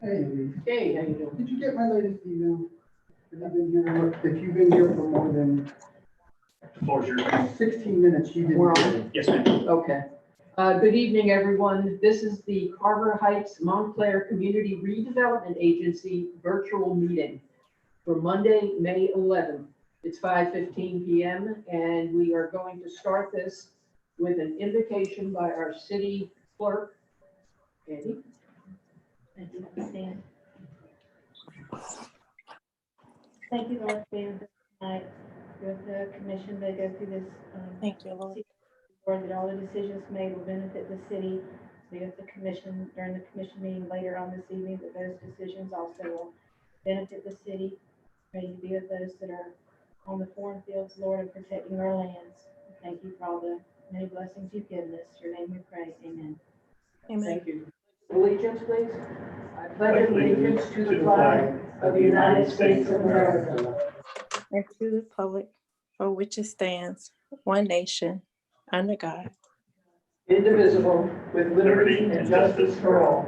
Hey, Lee. Hey, how you doing? Did you get my latest email? If you've been here for more than The floor is yours. 16 minutes, you We're didn't on. get it. Yes, ma'am. Okay. Good evening, everyone. This is the Carver Heights Montclair Community Redevelopment Agency virtual meeting for Monday, May 11th. It's 5:15 p.m. and we are going to start this with an invocation by our city clerk, Andy. Thank you, Stan. Thank you, Lord, for your tonight with the commission. They go through this. Thank you, Lord. Lord, that all the decisions made will benefit the city. We have the commission during the commission meeting later on this evening, that those decisions also will benefit the city. May you be with those that are on the foreign fields, Lord, and protecting our lands. Thank you for all the many blessings you've given us. In your name we pray. Amen. Amen. Thank you. Allegiance, please. I pledge allegiance to the flag of the United States of America And to the republic for which it stands, one nation, under God. indivisible, with liberty and justice for all.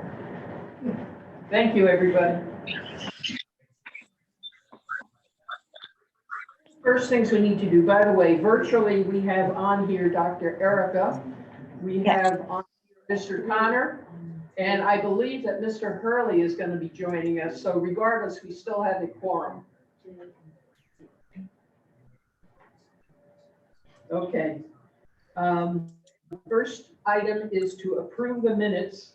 Thank you, everybody. First things we need to do, by the way, virtually, we have on here Dr. Erica. We have on here Mr. Connor, and I believe that Mr. Hurley is going to be joining us. So regardless, we still have a quorum. Okay. First item is to approve the minutes,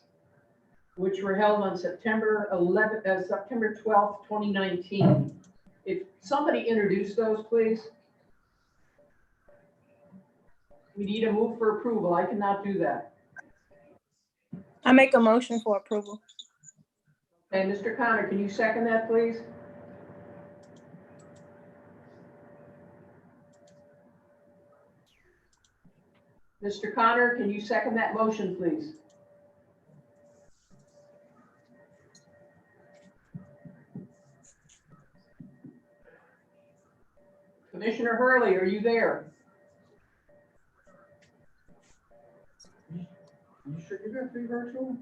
which were held on September 12th, 2019. If somebody introduce those, please. We need a move for approval. I cannot do that. I make a motion for approval. Okay, Mr. Connor, can you second that, please? Mr. Connor, can you second that motion, please? Commissioner Hurley, are you there? You sure you got 3 virtual?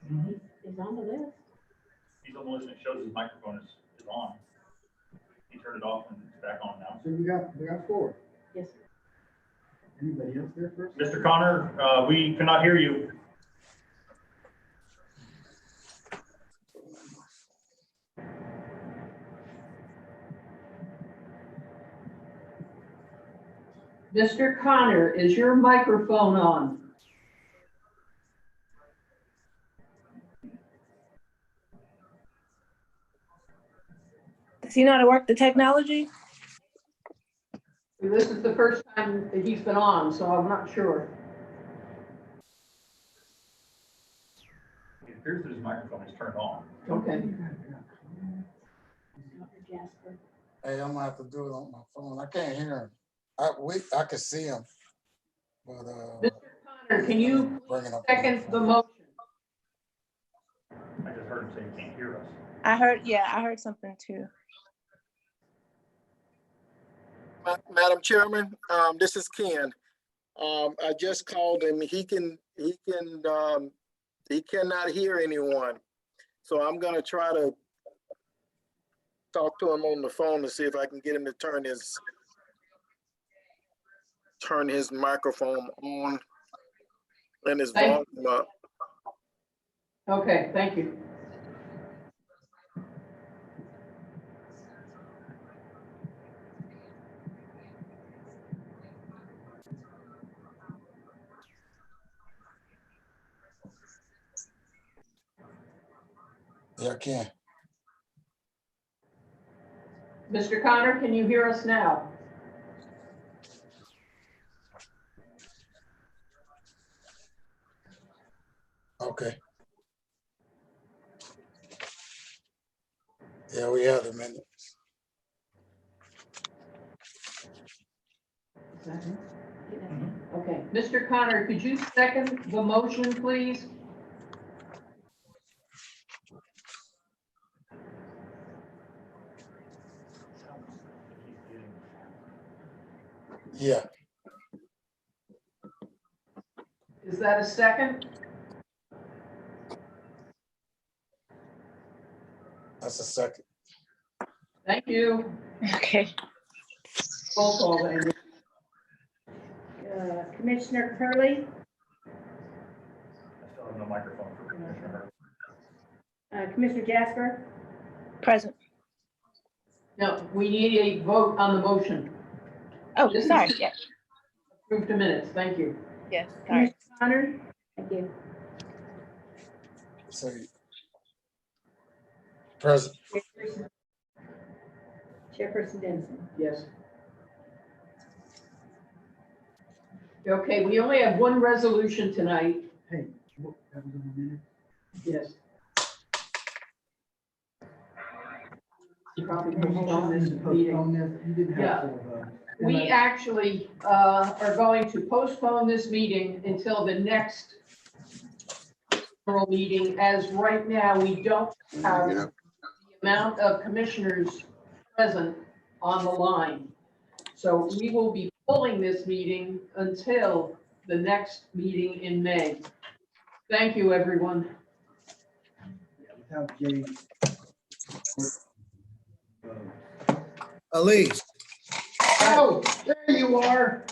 He's on the list. He's on the list and it shows his microphone is on. He turned it off and it's back on now. So we got 4. Yes, sir. Anybody else there first? Mr. Connor, we cannot hear you. Mr. Connor, is your microphone on? Does he know how to work the technology? This is the first time that he's been on, so I'm not sure. It appears that his microphone is turned on. Okay. Dr. Jasper. Hey, I'm gonna have to do it on my phone. I can't hear him. I can see him, but Mr. Connor, can you bringing up second the motion? I just heard him say he can't hear us. I heard something too. Madam Chairman, this is Ken. I just called him. He cannot hear anyone. So I'm gonna try to talk to him on the phone to see if I can get him to turn his microphone on and his volume up. Okay, thank you. Yeah, I can. Mr. Connor, can you hear us now? Okay. Yeah, we have a minute. Okay, Mr. Connor, could you second the motion, please? Yeah. Is that a second? That's a second. Thank you. Okay. Roll call, Amy. Commissioner Curley, I still have no microphone for Commissioner Hurd. Commissioner Jasper, Present. No, we need a vote on the motion. Oh, This is- sorry. Yes. Approve the minutes. Thank you. Yes. Sorry. Commissioner Connor. Thank you. Say. Present. Chairperson Dennison. Yes. Okay, we only have one resolution tonight. Hey, what, that was in a minute? Yes. You probably postponed this meeting. Postpone this, you didn't Yeah. have full vote. We actually are going to postpone this meeting until the next general meeting, as right now, we don't have the amount of commissioners present on the line. So we will be pulling this meeting until the next meeting in May. Thank you, everyone. Without Jay. Elise, Oh, there you are.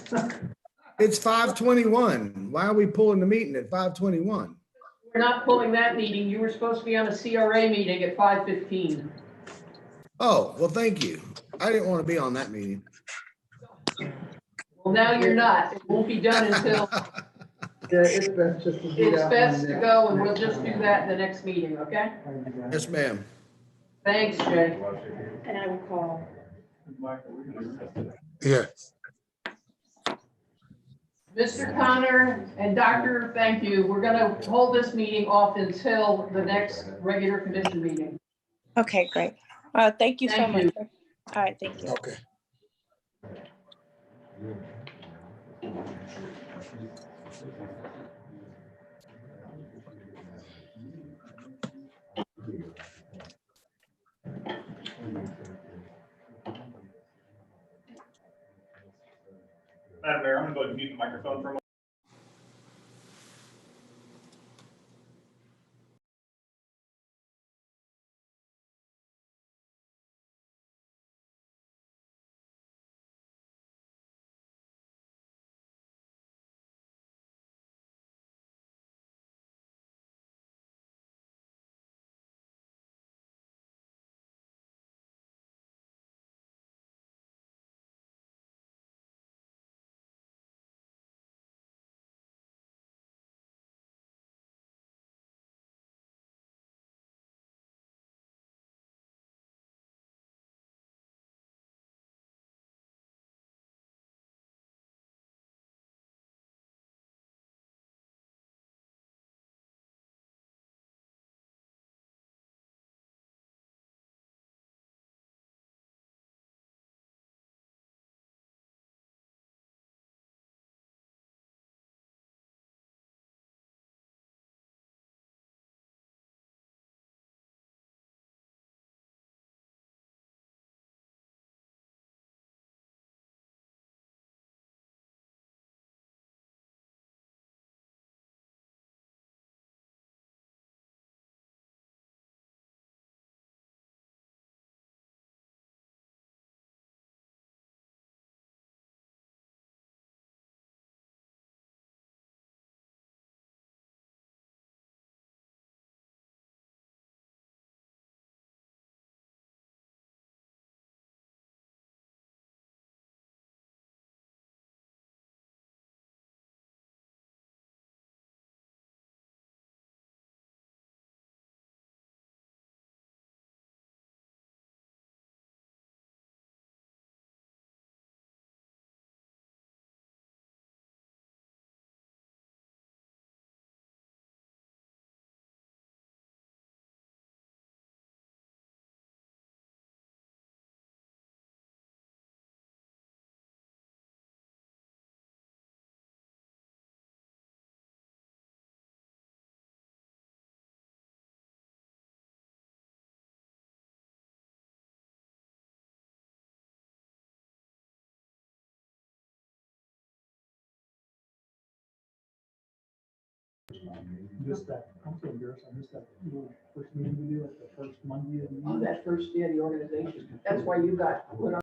it's 5:21. Why are we pulling the meeting at 5:21? We're not pulling that meeting. You were supposed to be on a CRA meeting at 5:15. Oh, well, thank you. I didn't want to be on that meeting. Well, now you're not. It won't be done until Yeah, it's best just to do it's that best one to next- go, and we'll next just time. do that in the next meeting, okay? Yes, ma'am. Thanks, Jay. And I will call. Yeah. Mr. Connor and Doctor, thank you. We're gonna hold this meeting off until the next regular commission meeting. Okay, great. Thank you so Thank much. you. All right, thank you. Okay. Madam Mayor, I'm gonna go ahead and mute the microphone for a moment. Missed that, I'm so embarrassed, I missed that little first meeting we did, like the first Monday of the Oh, year. diversity of the organization. That's why you got put on.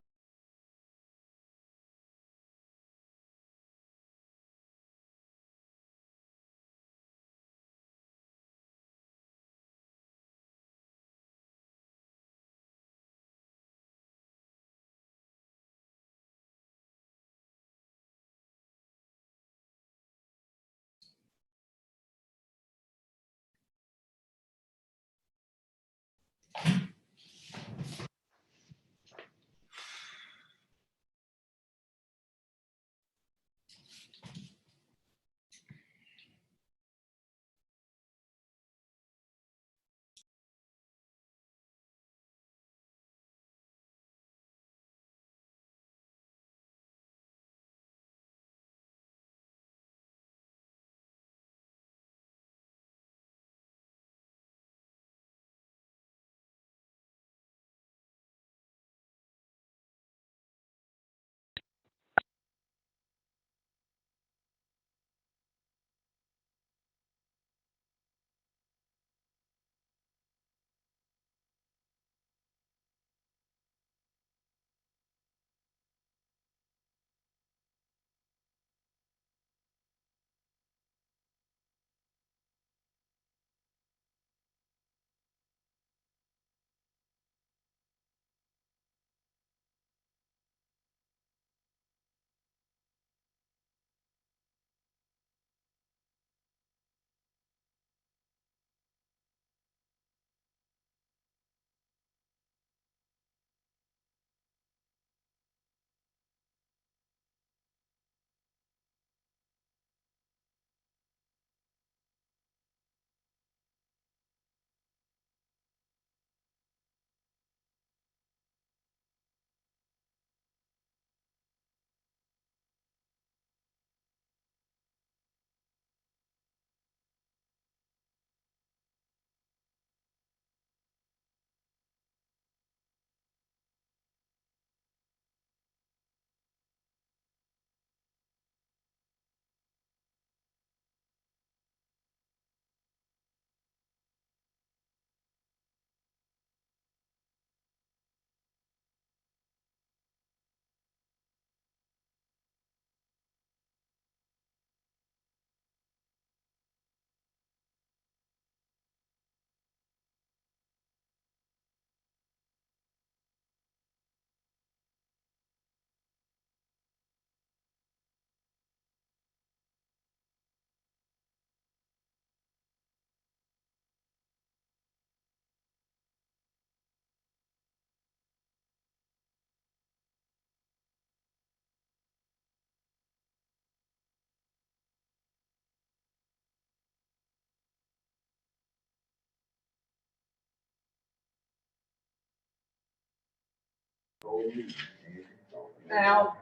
Now,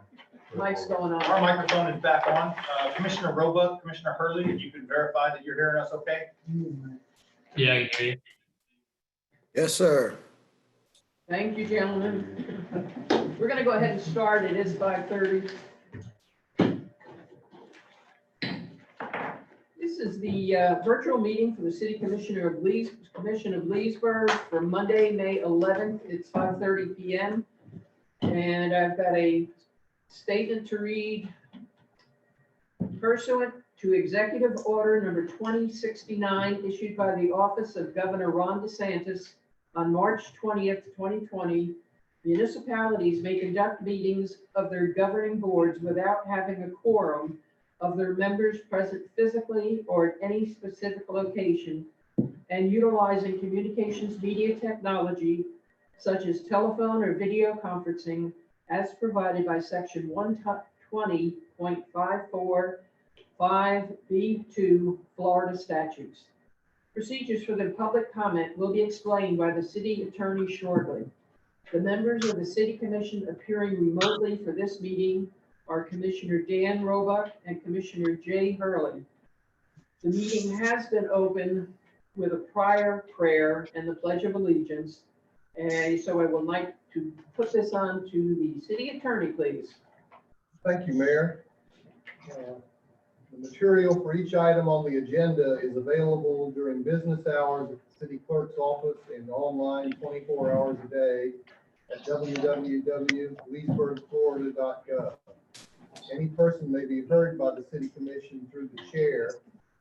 mic's going Our on. microphone is back on. Commissioner Roebuck, Commissioner Hurley, if you could verify that you're hearing us okay? Yeah, I can hear you. Yes, sir. Thank you, gentlemen. We're gonna go ahead and start. It is 5:30. This is the virtual meeting for the City Commission of Leesburg for Monday, May 11th. It's 5:30 PM. And I've got a statement to read. Pursuant to Executive Order Number 2069, issued by the Office of Governor Ron DeSantis on March 20th, 2020, municipalities may conduct meetings of their governing boards without having a quorum of their members present physically or at any specific location, and utilizing communications media technology such as telephone or video conferencing as provided by Section 120.545B2 Florida statutes. Procedures for the public comment will be explained by the city attorney shortly. The members of the City Commission appearing remotely for this meeting are Commissioner Dan Roebuck and Commissioner Jay Hurley. The meeting has been opened with a prior prayer and the Pledge of Allegiance. And so I would like to put this on to the city attorney, please. Thank you, Mayor. The material for each item on the agenda is available during business hours at the city clerk's office and online 24 hours a day at www.leesburgflorida.gov. Any person may be heard by the city commission through the chair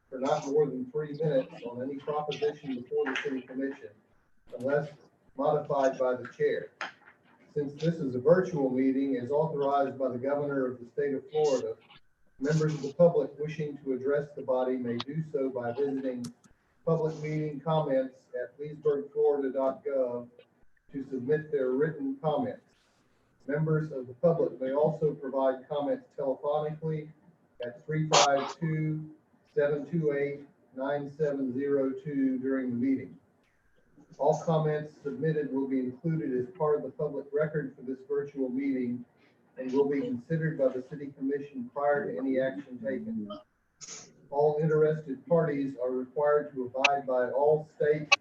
for not more than 3 minutes on any proposition before the city commission, unless modified by the chair. Since this is a virtual meeting as authorized by the governor of the state of Florida, members of the public wishing to address the body may do so by visiting public meeting comments at leesburgflorida.gov to submit their written comments. Members of the public may also provide comments telephonically at 352-728-9702 during the meeting. All comments submitted will be included as part of the public record for this virtual meeting and will be considered by the city commission prior to any action taken. All interested parties are required to abide by all state,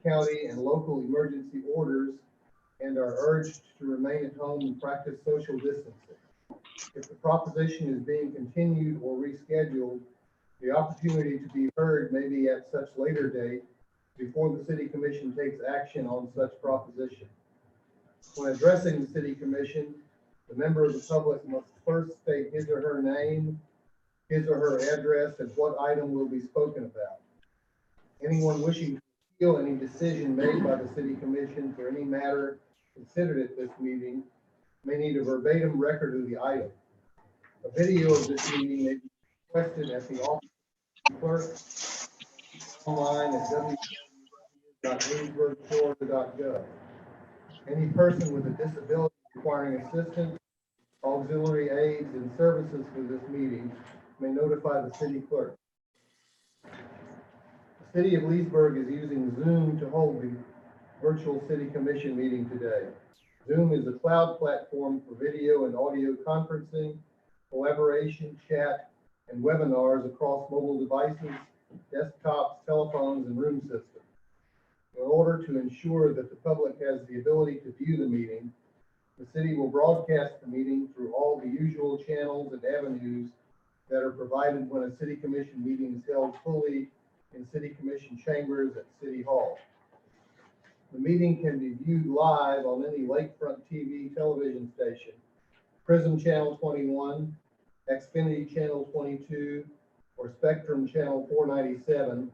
county, and local emergency orders and are urged to remain at home and practice social distancing. If the proposition is being continued or rescheduled, the opportunity to be heard may be at such later date before the city commission takes action on such proposition. When addressing the city commission, the member of the public must first state his or her name, his or her address, and what item will be spoken about. Anyone wishing to appeal any decision made by the city commission for any matter considered at this meeting may need a verbatim record of the item. A video of this meeting may be requested at the office of the clerk, online at www.leesburgflorida.gov. Any person with a disability requiring assistance, auxiliary aids, and services for this meeting may notify the city clerk. The city of Leesburg is using Zoom to hold the virtual city commission meeting today. Zoom is a cloud platform for video and audio conferencing, collaboration, chat, and webinars across mobile devices, desktops, telephones, and room systems. In order to ensure that the public has the ability to view the meeting, the city will broadcast the meeting through all the usual channels and avenues that are provided when a city commission meeting is held fully in city commission chambers at City Hall. The meeting can be viewed live on any Lakefront TV television station, Prism Channel 21, Xfinity Channel 22, or Spectrum Channel 497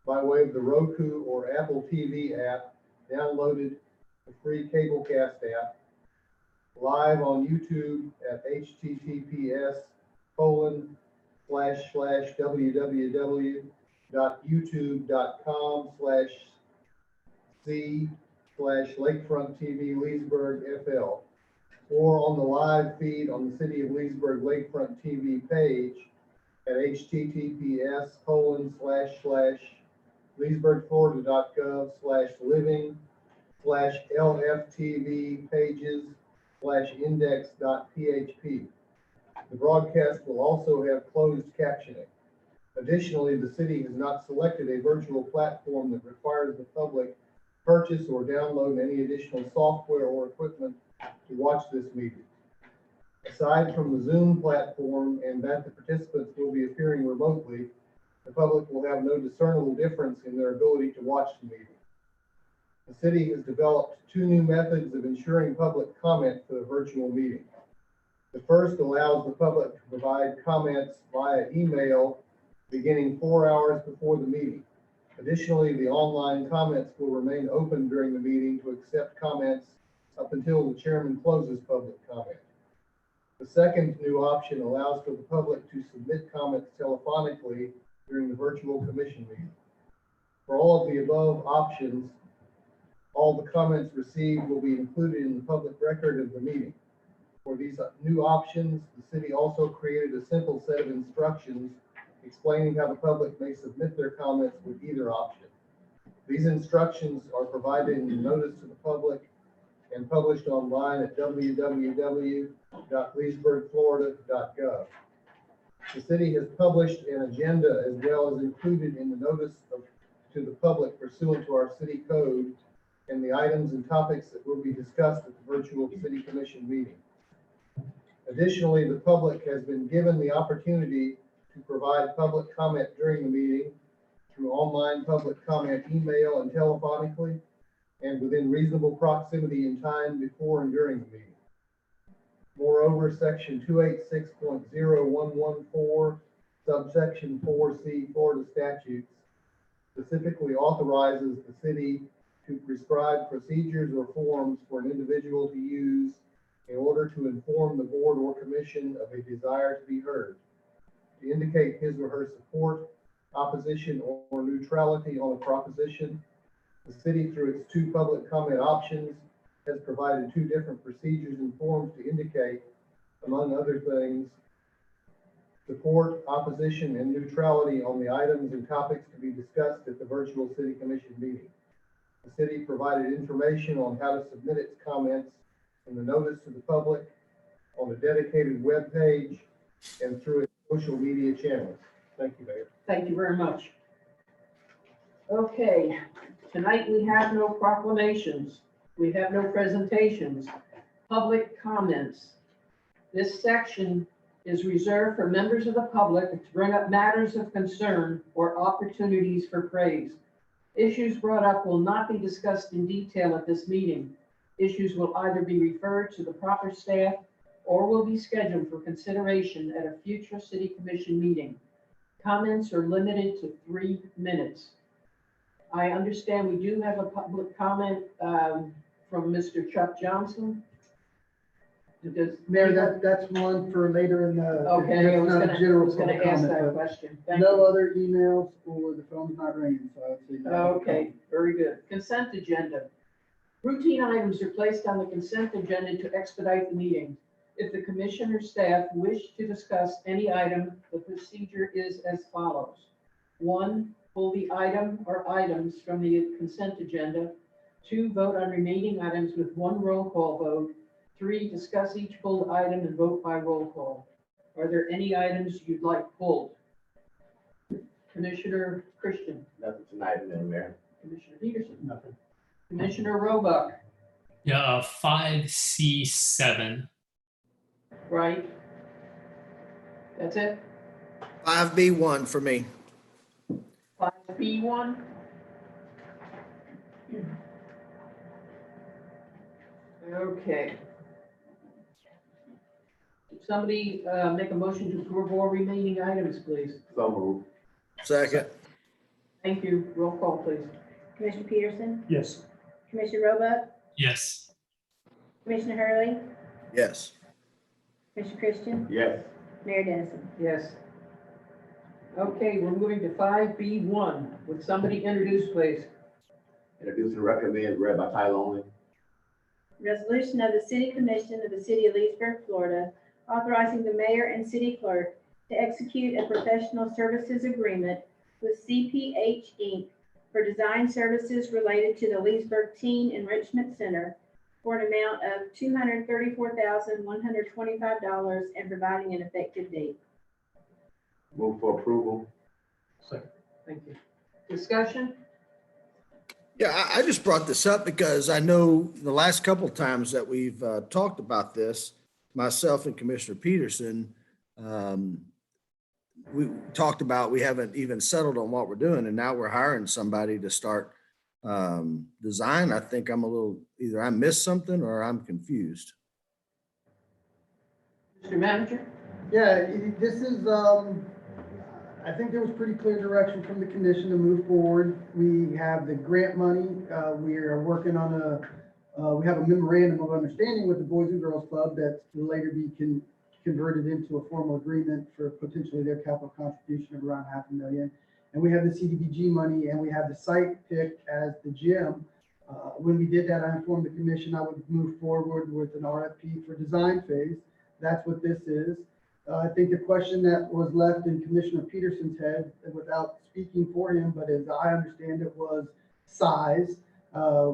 by way of the Roku or Apple TV app downloaded the free Cablecast app, live on YouTube at https://www.youtube.com/c/Lakefront TV Leesburg FL, or on the live feed on the City of Leesburg Lakefront TV page at https://leesburgflorida.gov/living/LFTV pages/index.php. The broadcast will also have closed captioning. Additionally, the city has not selected a virtual platform that requires the public purchase or download any additional software or equipment to watch this meeting. Aside from the Zoom platform and that the participants will be appearing remotely, the public will have no discernible difference in their ability to watch the meeting. The city has developed two new methods of ensuring public comment for the virtual meeting. The first allows the public to provide comments via email beginning 4 hours before the meeting. Additionally, the online comments will remain open during the meeting to accept comments up until the chairman closes public comment. The second new option allows for the public to submit comments telephonically during the virtual commission meeting. For all of the above options, all the comments received will be included in the public record of the meeting. For these new options, the city also created a simple set of instructions explaining how the public may submit their comments with either option. These instructions are provided in the notice to the public and published online at www.leesburgflorida.gov. The city has published an agenda as well as included in the notice to the public pursuant to our city code and the items and topics that will be discussed at the virtual city commission meeting. Additionally, the public has been given the opportunity to provide public comment during the meeting through online public comment, email, and telephonically, and within reasonable proximity in time before and during the meeting. Moreover, section 286.0114, subsection 4C Florida statutes specifically authorizes the city to prescribe procedures or forms for an individual to use in order to inform the board or commission of a desire to be heard, to indicate his or her support, opposition, or neutrality on a proposition. The city, through its 2 public comment options, has provided 2 different procedures and forms to indicate, among other things, support, opposition, and neutrality on the items and topics to be discussed at the virtual city commission meeting. The city provided information on how to submit its comments in the notice to the public, on a dedicated web page, and through its social media channels. Thank you, Mayor. Thank you very much. Okay, tonight we have no proclamations. We have no presentations, public comments. This section is reserved for members of the public to bring up matters of concern or opportunities for praise. Issues brought up will not be discussed in detail at this meeting. Issues will either be referred to the proper staff or will be scheduled for consideration at a future city commission meeting. Comments are limited to 3 minutes. I understand we do have a public comment from Mr. Chuck Johnson. Mayor, that's one for later in the. Okay, I that's was not a gonna general ask public that comment, question. but Thank no you. other emails or the phone's not ringing, so I would say. no. Okay, very good. Consent agenda. Routine items are placed on the consent agenda to expedite the meeting. If the commission or staff wish to discuss any item, the procedure is as follows. 1, pull the item or items from the consent agenda. 2, vote on remaining items with 1 roll call vote. 3, discuss each pulled item and vote by roll call. Are there any items you'd like pulled? Commissioner Christian, Nothing tonight, Madam Mayor. Commissioner Peterson, Nothing. Commissioner Roebuck, Yeah, 5C7. right? That's it? 5B1 for me. 5B1? Okay. Somebody make a motion to approve all remaining items, please. So moved. Second. Thank you. Roll call, please. Commissioner Peterson, Yes. Commissioner Roebuck, Yes. Commissioner Hurley, Yes. Commissioner Christian, Yes. Mayor Dennison. Yes. Okay, we're moving to 5B1. Would somebody introduce, please? Introduce and recommend, read by title only. Resolution of the City Commission of the City of Leesburg, Florida, authorizing the mayor and city clerk to execute a professional services agreement with CPH Inc. for design services related to the Leesburg Teen Enrichment Center for an amount of $234,125 and providing an effective date. Move for approval. Thank you. Discussion? Yeah, I just brought this up because I know the last couple of times that we've talked about this, myself and Commissioner Peterson, we talked about, we haven't even settled on what we're doing, and now we're hiring somebody to start design. I think I'm a little, either I missed something or I'm confused. Mr. Manager? Yeah, this is, I think there was pretty clear direction from the commission to move forward. We have the grant money. We are working on we have a memorandum of understanding with the Boys and Girls Club that will later be converted into a formal agreement for potentially their capital contribution of around $500,000. And we have the CDBG money, and we have the site picked as the gym. When we did that, I informed the commission I would move forward with an RFP for design phase. That's what this is. I think the question that was left in Commissioner Peterson's head, without speaking for him, but as I understand it, was size.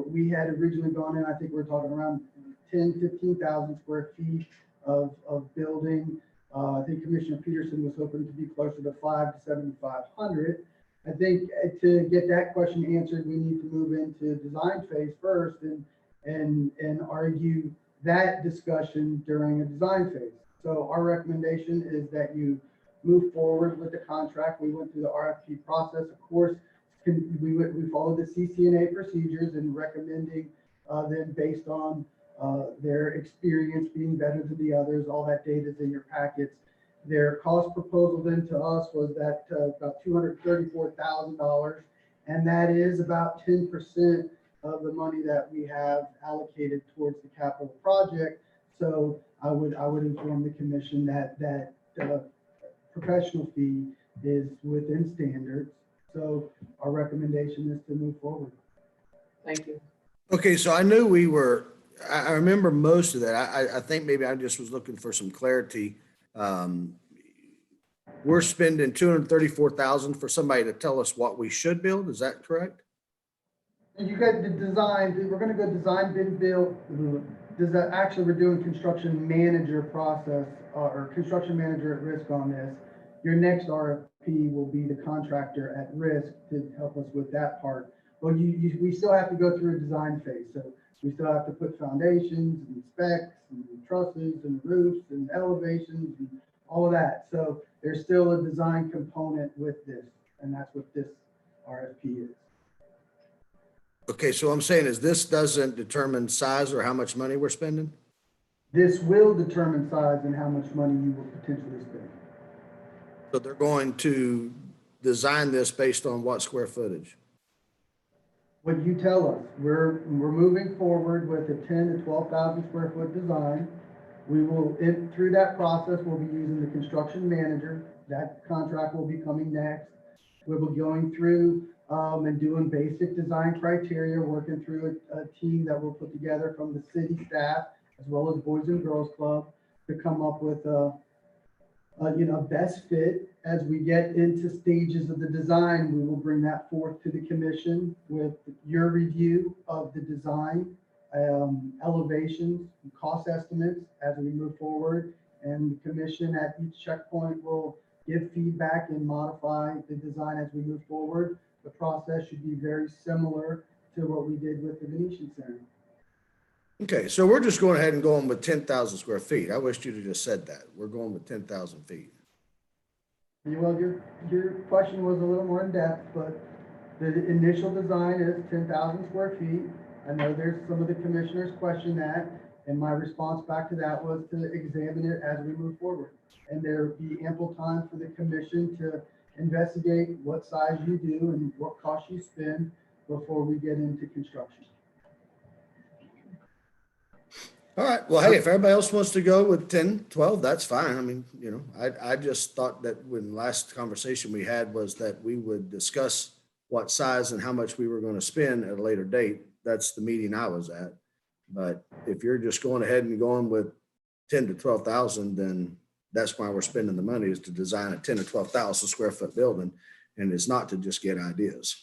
We had originally gone in, I think we're talking around 15,000 square feet of building. I think Commissioner Peterson was hoping to be closer to 500 to 7,500. I think to get that question answered, we need to move into design phase first and argue that discussion during a design phase. So our recommendation is that you move forward with the contract. We went through the RFP process. Of course, we followed the CCNA procedures and recommending them based on their experience being better than the others. All that data is in your packets. Their cost proposal then to us was that about $234,000, and that is about 10% of the money that we have allocated towards the capital project. So I would inform the commission that professional fee is within standards. So our recommendation is to move forward. Thank you. Okay, so I knew we were, I remember most of that. I think maybe I just was looking for some clarity. We're spending $234,000 for somebody to tell us what we should build. Is that correct? And you got the design, we're gonna go design, bid, build. Actually, we're doing construction manager process or construction manager at risk on this. Your next RFP will be the contractor at risk to help us with that part. Well, we still have to go through a design phase. So we still have to put foundations and specs and trusses and roofs and elevations and all of that. So there's still a design component with this, and that's what this RFP is. Okay, so I'm saying is this doesn't determine size or how much money we're spending? This will determine size and how much money you will potentially spend. So they're going to design this based on what square footage? What you tell us, we're moving forward with a 10 to 12,000 square foot design. We will, through that process, we'll be using the construction manager. That contract will be coming next. We'll be going through and doing basic design criteria, working through a team that we'll put together from the city staff as well as Boys and Girls Club to come up with a best fit. As we get into stages of the design, we will bring that forth to the commission with your review of the design, elevations, cost estimates as we move forward. And the commission at each checkpoint will give feedback and modify the design as we move forward. The process should be very similar to what we did with the Venetian Center. Okay, so we're just going ahead and going with 10,000 square feet. I wish you'd have just said that. We're going with 10,000 feet. Well, your question was a little more in depth, but the initial design is 10,000 square feet. I know there's some of the commissioners question that, and my response back to that was to examine it as we move forward. And there be ample time for the commission to investigate what size you do and what cost you spend before we get into construction. All right, well, hey, if everybody else wants to go with 10, 12, that's fine. I mean, I just thought that when last conversation we had was that we would discuss what size and how much we were going to spend at a later date. That's the meeting I was at. But if you're just going ahead and going with 10 to 12,000, then that's why we're spending the money, is to design a 10 or 12,000 square foot building. And it's not to just get ideas.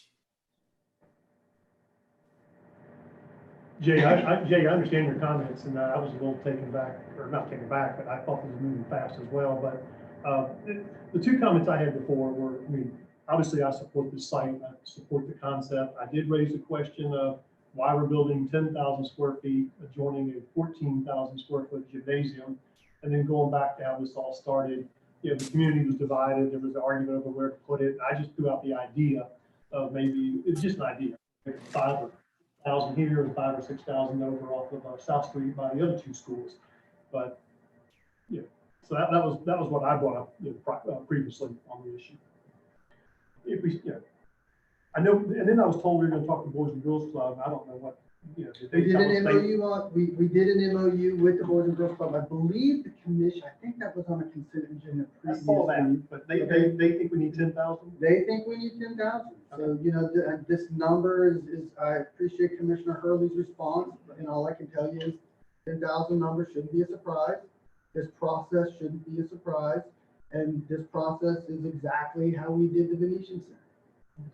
Jay, I understand your comments, and I was a little taken back, or not taken back, but I thought it was moving fast as well. But the two comments I had before were, obviously I support this site, I support the concept. I did raise the question of why we're building 10,000 square feet adjoining a 14,000 square foot gymnasium. And then going back to how this all started, the community was divided. There was an argument over where to put it. I just threw out the idea of maybe, it's just an idea, maybe 5,000 here and 5,000 or 6,000 over off of South Street by the other two schools. But so that was what I brought up previously on the issue. If we, I know, and then I was told we were going to talk to Boys and Girls Club. I don't know what, We did an MOU we did an MOU with the Boys and Girls Club. I believe the commission, I think that was on a consent agenda I saw previously. that, but they think we need 10,000. They think we need 10,000. So, this number is, I appreciate Commissioner Hurley's response, and all I can tell you is 10,000 number shouldn't be a surprise. This process shouldn't be a surprise. And this process is exactly how we did the Venetian Center.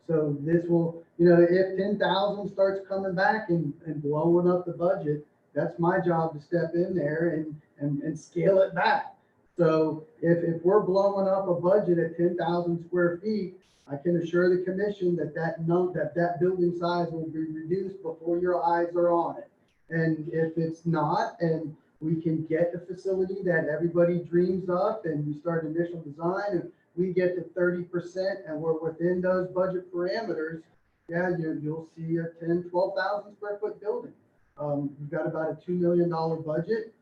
So this will, if 10,000 starts coming back and blowing up the budget, that's my job to step in there and scale it back. So if we're blowing up a budget at 10,000 square feet, I can assure the commission that building size will be reduced before your eyes are on it. And if it's not, and we can get the facility that everybody dreams up and we start initial design and we get to 30% and we're within those budget parameters, yeah, you'll see a 12,000 square foot building. We've got about a $2 million budget.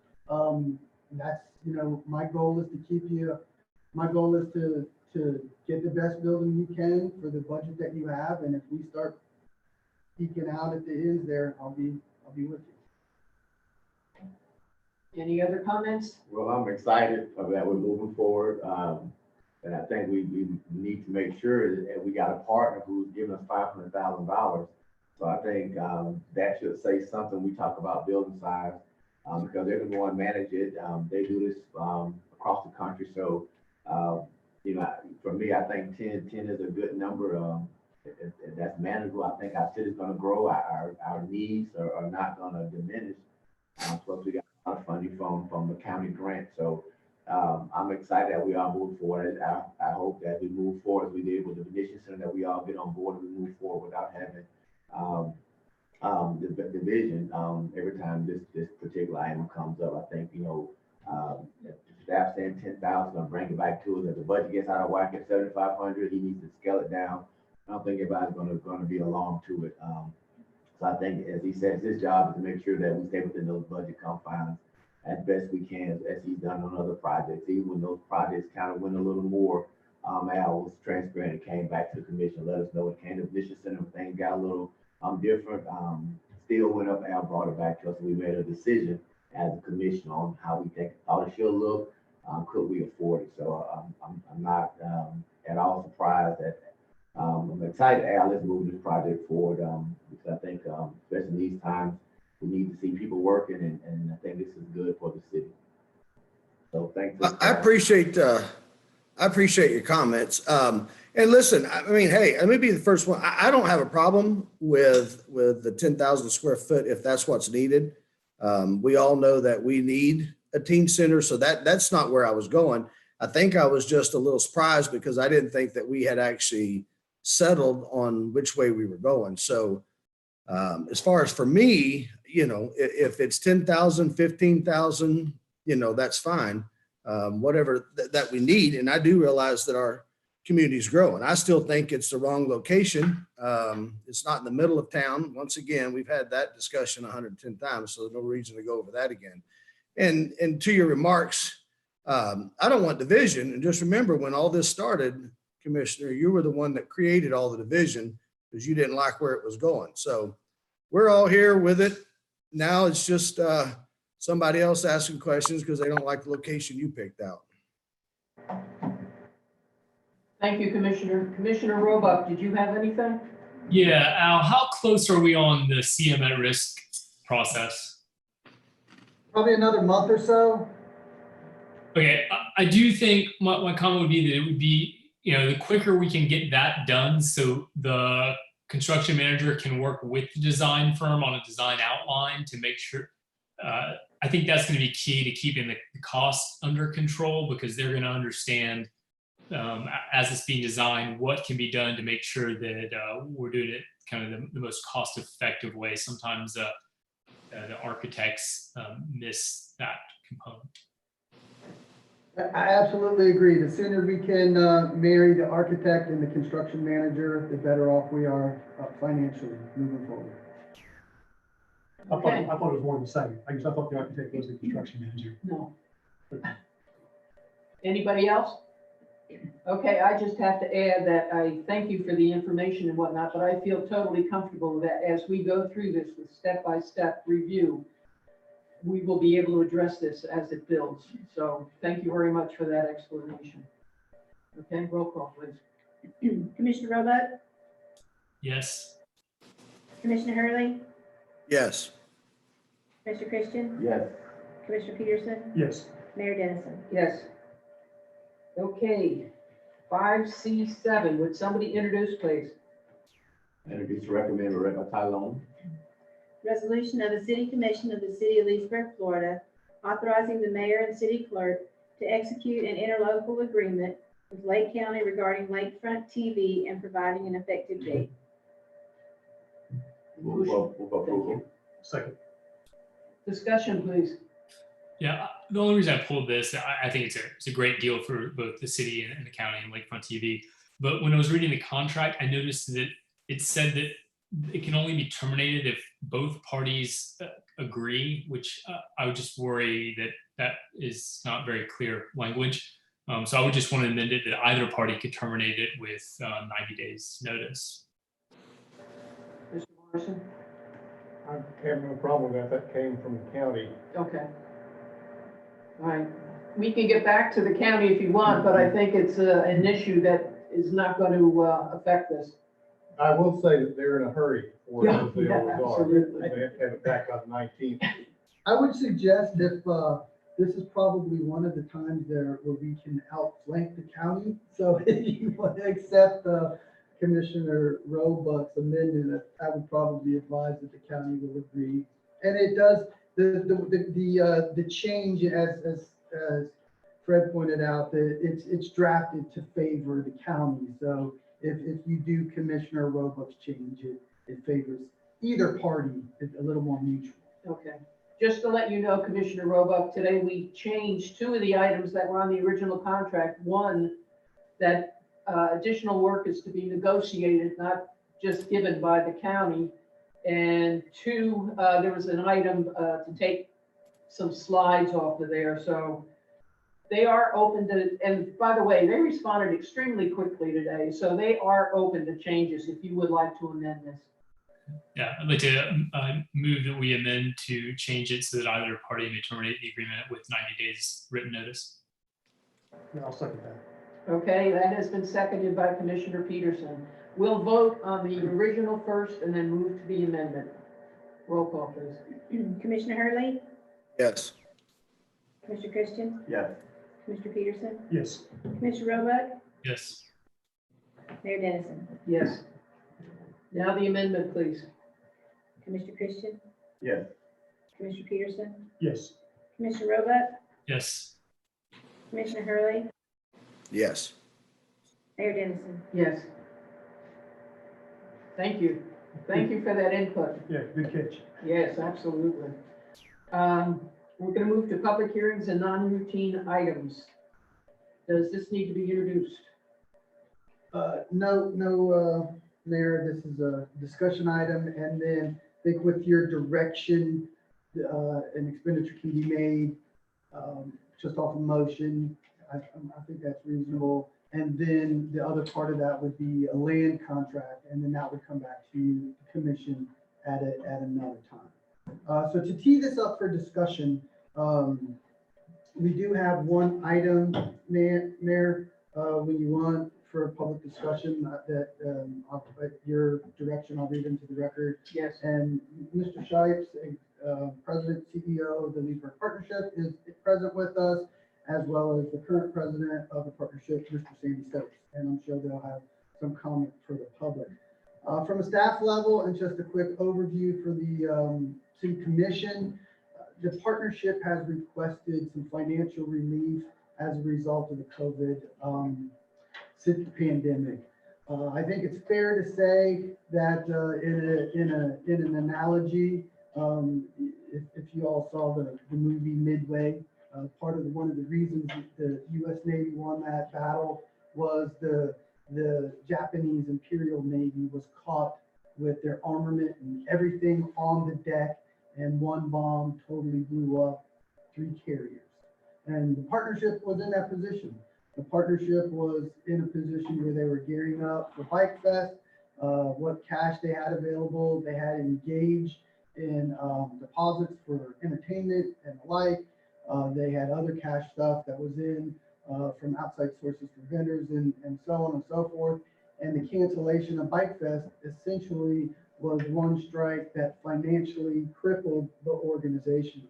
That's, you know, my goal is to get the best building you can for the budget that you have. And if we start peeking out at the ends there, I'll be with you. Any other comments? Well, I'm excited that we're moving forward. And I think we need to make sure that we got a partner who's giving us $500,000. So I think that should say something. We talk about building size because they're the one manage it. They do this across the country. So, you know, for me, I think 10 is a good number. That's manageable. I think our city's going to grow. Our needs are not going to diminish. Plus, we got a lot of funding from the county grant. So I'm excited that we all move forward. I hope that we move forward as we did with the Venetian Center, that we all get on board and we move forward without having the division every time this particular item comes up. I think, you know, if the staff saying 10,000, I'll bring it back to us. If the budget gets out of whack at 7,500, he needs to scale it down. I don't think everybody's going to be along to it. So I think, as he says, his job is to make sure that we stay within those budget confines as best we can, as he's done on other projects. Even when those projects kind of went a little more, Al was transparent and came back to the commission, let us know it came to the Venetian Center, things got a little different. Still went up, Al brought it back to us. We made a decision as a commission on how we thought it should look. Could we afford it? So I'm not at all surprised that I'm excited, Al, let's move this project forward because I think, especially in these times, we need to see people working, and I think this is good for the city. So thanks. I appreciate your comments. And listen, I mean, hey, let me be the first one. I don't have a problem with the 10,000 square foot if that's what's needed. We all know that we need a teen center, so that's not where I was going. I think I was just a little surprised because I didn't think that we had actually settled on which way we were going. So as far as for me, you know, if it's 10,000, 15,000, you know, that's fine. Whatever that we need. And I do realize that our community is growing. I still think it's the wrong location. It's not in the middle of town. Once again, we've had that discussion 110 times, so there's no reason to go over that again. And to your remarks, I don't want division. And just remember, when all this started, Commissioner, you were the one that created all the division because you didn't like where it was going. So we're all here with it. Now it's just somebody else asking questions because they don't like the location you picked out. Thank you, Commissioner. Commissioner Roebuck, did you have anything? Yeah, Al, how close are we on the CM at risk process? Probably another month or so. Okay, I do think my comment would be that it would be, you know, the quicker we can get that done so the construction manager can work with the design firm on a design outline to make sure, I think that's going to be key to keeping the costs under control because they're going to understand as it's being designed, what can be done to make sure that we're doing it kind of the most cost effective way. Sometimes the architects miss that component. I absolutely agree. The sooner we can marry the architect and the construction manager, the better off we are financially moving forward. I thought it was more of the same. I thought the architect was the construction manager. No. Anybody else? Okay, I just have to add that I thank you for the information and whatnot, but I feel totally comfortable that as we go through this with step-by-step review, we will be able to address this as it builds. So thank you very much for that explanation. Okay, roll call, please. Commissioner Roebuck, Yes. Commissioner Hurley, Yes. Commissioner Christian, Yes. Commissioner Peterson, Yes. Mayor Dennison. Yes. Okay, 5C7, would somebody introduce, please? Introduce and recommend read by title only. Resolution of the City Commission of the City of Leesburg, Florida, authorizing the mayor and city clerk to execute an interlocal agreement with Lake County regarding lakefront TV and providing an effective date. Move for approval. Second. Discussion, please. Yeah, the only reason I pulled this, I think it's a great deal for both the city and the county and Lakefront TV. But when I was reading the contract, I noticed that it said that it can only be terminated if both parties agree, which I would just worry that that is not very clear language. So I would just want to amend it that either party could terminate it with 90 days notice. Mr. Morrison? I have no problem with that. That came from the county. Okay. All right. We can get back to the county if you want, but I think it's an issue that is not going to affect us. I will say that they're in a hurry for it, as they always are. Absolutely. They have to have it back on the 19th. I would suggest if, this is probably one of the times there where we can outflank the county. So if you want to accept Commissioner Roebuck's amendment, I would probably advise that the county will agree. And it does, the change as Fred pointed out, that it's drafted to favor the county. So if you do Commissioner Roebuck's change, it favors either party. It's a little more mutual. Okay. Just to let you know, Commissioner Roebuck, today we changed two of the items that were on the original contract. One, that additional work is to be negotiated, not just given by the county. And two, there was an item to take some slides off of there. So they are open to, and by the way, they responded extremely quickly today. So they are open to changes if you would like to amend this. Yeah, I'd like to move that we amend to change it so that either party may terminate the agreement with 90 days written notice. Yeah, I'll second that. Okay, that has been seconded by Commissioner Peterson. We'll vote on the original first and then move to the amendment. Roll call, please. Commissioner Hurley, Yes. Commissioner Christian, Yes. Commissioner Peterson, Yes. Commissioner Roebuck, Yes. Mayor Dennison. Yes. Now the amendment, please. Commissioner Christian, Yes. Commissioner Peterson, Yes. Commissioner Roebuck, Yes. Commissioner Hurley, Yes. Mayor Dennison. Yes. Thank you. Thank you for that input. Yeah, good catch. Yes, absolutely. We're going to move to public hearings and non-routine items. Does this need to be introduced? No, Mayor, this is a discussion item, and then I think with your direction, an expenditure can be made just off a motion. I think that's reasonable. And then the other part of that would be a land contract, and then that would come back to the commission at another time. So to tee this up for discussion, we do have one item, Mayor, when you want for public discussion that at your direction, I'll read into the record. Yes. And Mr. Shipes, President, CEO of the Leesburg Partnership, is present with us, as well as the current president of the partnership, Mr. Sandy Stokes. And I'm sure they'll have some comment for the public. From a staff level, and just a quick overview for the City Commission, the partnership has requested some financial relief as a result of the COVID since the pandemic. I think it's fair to say that in an analogy, if you all saw the movie Midway, one of the reasons that the U.S. Navy won that battle was the Japanese Imperial Navy was caught with their armament and everything on the deck, and one bomb totally blew up 3 carriers. And the partnership was in that position. The partnership was in a position where they were gearing up for Bike Fest, what cash they had available. They had engaged in deposits for entertainment and the like. They had other cash stuff that was in from outside sources from vendors and so on and so forth. And the cancellation of Bike Fest essentially was one strike that financially crippled the organization.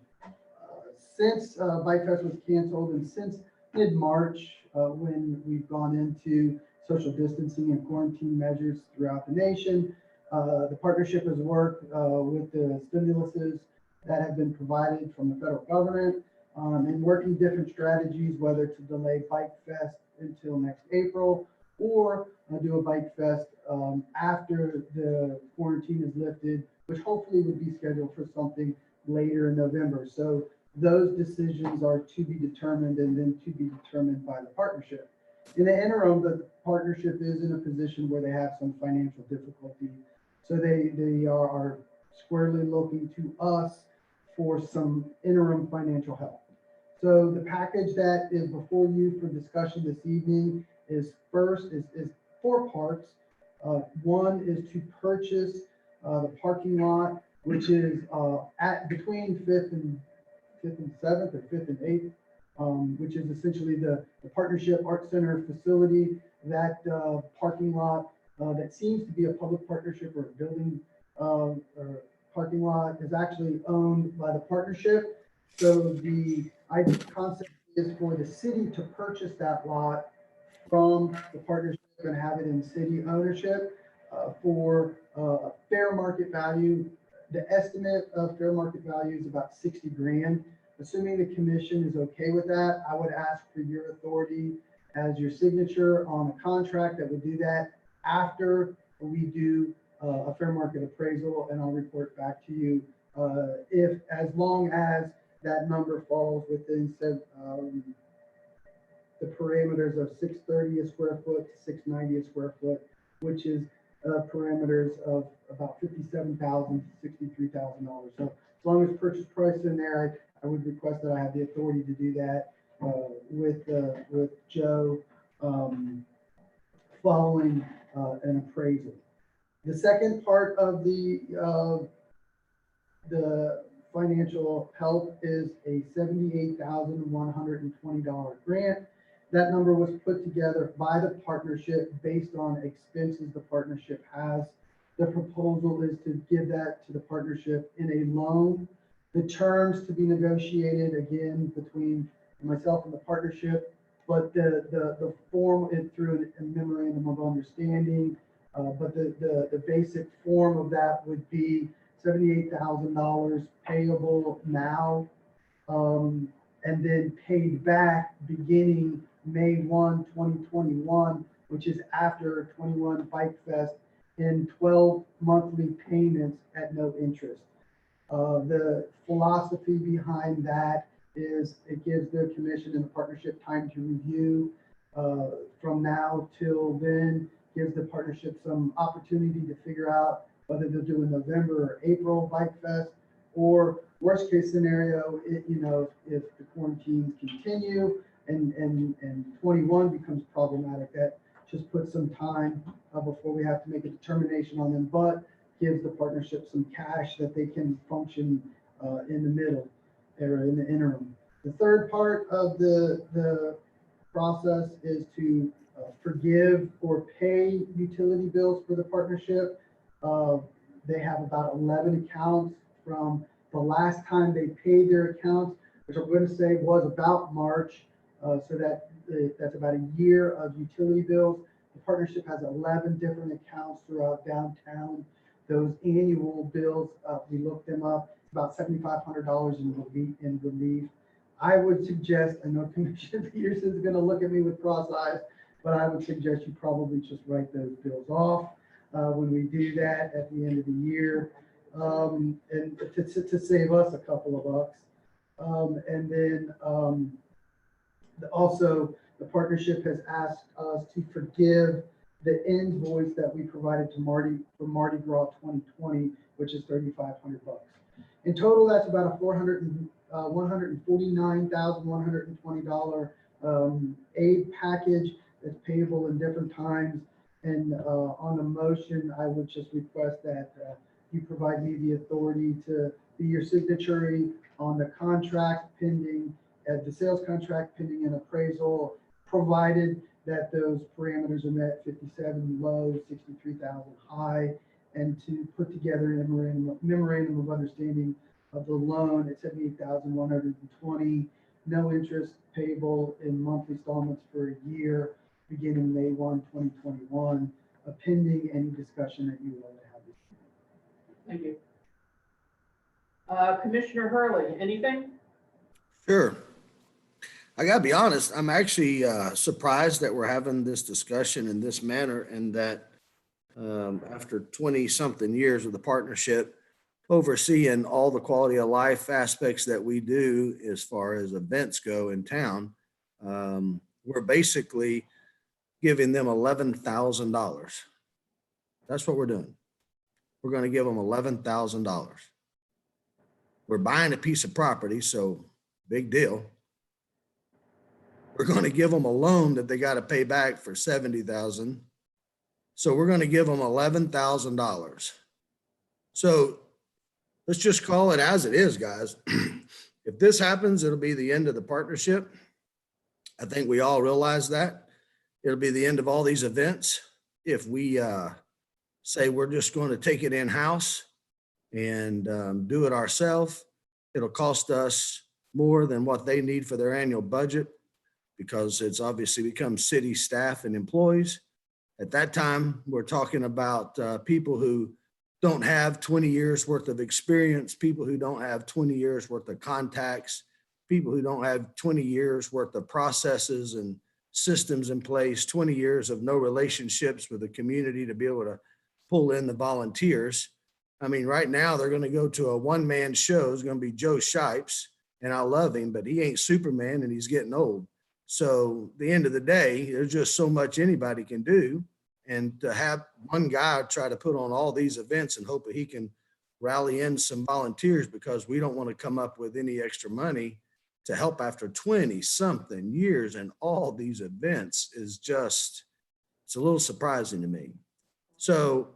Since Bike Fest was canceled and since mid-March, when we've gone into social distancing and quarantine measures throughout the nation, the partnership has worked with the stimuluses that have been provided from the federal government and working different strategies, whether to delay Bike Fest until next April or do a Bike Fest after the quarantine is lifted, which hopefully would be scheduled for something later in November. So those decisions are to be determined and then to be determined by the partnership. In the interim, the partnership is in a position where they have some financial difficulty. So they are squarely looking to us for some interim financial help. So the package that is before you for discussion this evening is is 4 parts. One is to purchase the parking lot, which is at between 5th and 7th or 5th and 8th, which is essentially the Partnership Art Center facility. That parking lot that seems to be a public partnership or a building or parking lot is actually owned by the partnership. So the concept is for the city to purchase that lot from the partnership and have it in city ownership for a fair market value. The estimate of fair market value is about 60 grand. Assuming the commission is okay with that, I would ask for your authority as your signature on a contract that would do that after we do a fair market appraisal, and I'll report back to you as long as that number falls within the parameters of 630 a square foot to 690 a square foot, which is parameters of about $57,000 to $63,000. So as long as purchase price in there, I would request that I have the authority to do that with Joe following an appraisal. The second part of the financial help is a $78,120 grant. That number was put together by the partnership based on expenses the partnership has. The proposal is to give that to the partnership in a loan. The terms to be negotiated again between myself and the partnership, but the form is through a memorandum of understanding. But the basic form of that would be $78,000 payable now, and then paid back beginning May 1, 2021, which is after 21 Bike Fest, in 12 monthly payments at no interest. The philosophy behind that is it gives the commission and the partnership time to review from now till then, gives the partnership some opportunity to figure out whether they'll do a November or April Bike Fest, or worst case scenario, if the quarantines continue and 21 becomes problematic, that just puts some time before we have to make a determination on them, but gives the partnership some cash that they can function in the middle or in the interim. The third part of the process is to forgive or pay utility bills for the partnership. They have about 11 accounts from the last time they paid their accounts, which I'm going to say was about March. So that's about a year of utility bills. The partnership has 11 different accounts throughout downtown. Those annual bills, we looked them up, about $7,500 in relief. I would suggest, I know Commissioner Peterson is going to look at me with cross eyes, but I would suggest you probably just write those bills off when we do that at the end of the year, and to save us a couple of bucks. And then also the partnership has asked us to forgive the invoice that we provided to Marty for Mardi Gras 2020, which is $3,500. In total, that's about a $149,120 aid package that's payable in different times. And on the motion, I would just request that you provide me the authority to be your signatory on the contract pending, the sales contract pending an appraisal, provided that those parameters are met, 57 low, 63,000 high, and to put together a memorandum of understanding of the loan at $78,120, no interest payable in monthly installments for a year, beginning May 1, 2021, pending any discussion that you want to have. Thank you. Commissioner Hurley, anything? Sure. I gotta be honest, I'm actually surprised that we're having this discussion in this manner, and that after 20-something years of the partnership, overseeing all the quality of life aspects that we do as far as events go in town, we're basically giving them $11,000. That's what we're doing. We're going to give them $11,000. We're buying a piece of property, so big deal. We're going to give them a loan that they got to pay back for $70,000. So we're going to give them $11,000. So let's just call it as it is, guys. If this happens, it'll be the end of the partnership. I think we all realize that. It'll be the end of all these events. If we say we're just going to take it in-house and do it ourselves, it'll cost us more than what they need for their annual budget, because it's obviously become city staff and employees. At that time, we're talking about people who don't have 20 years worth of experience, people who don't have 20 years worth of contacts, people who don't have 20 years worth of processes and systems in place, 20 years of no relationships with the community to be able to pull in the volunteers. I mean, right now they're going to go to a one-man show. It's going to be Joe Shipes, and I love him, but he ain't Superman and he's getting old. So at the end of the day, there's just so much anybody can do. And to have one guy try to put on all these events and hope that he can rally in some volunteers, because we don't want to come up with any extra money to help after 20 something years and all these events, is just, it's a little surprising to me. So,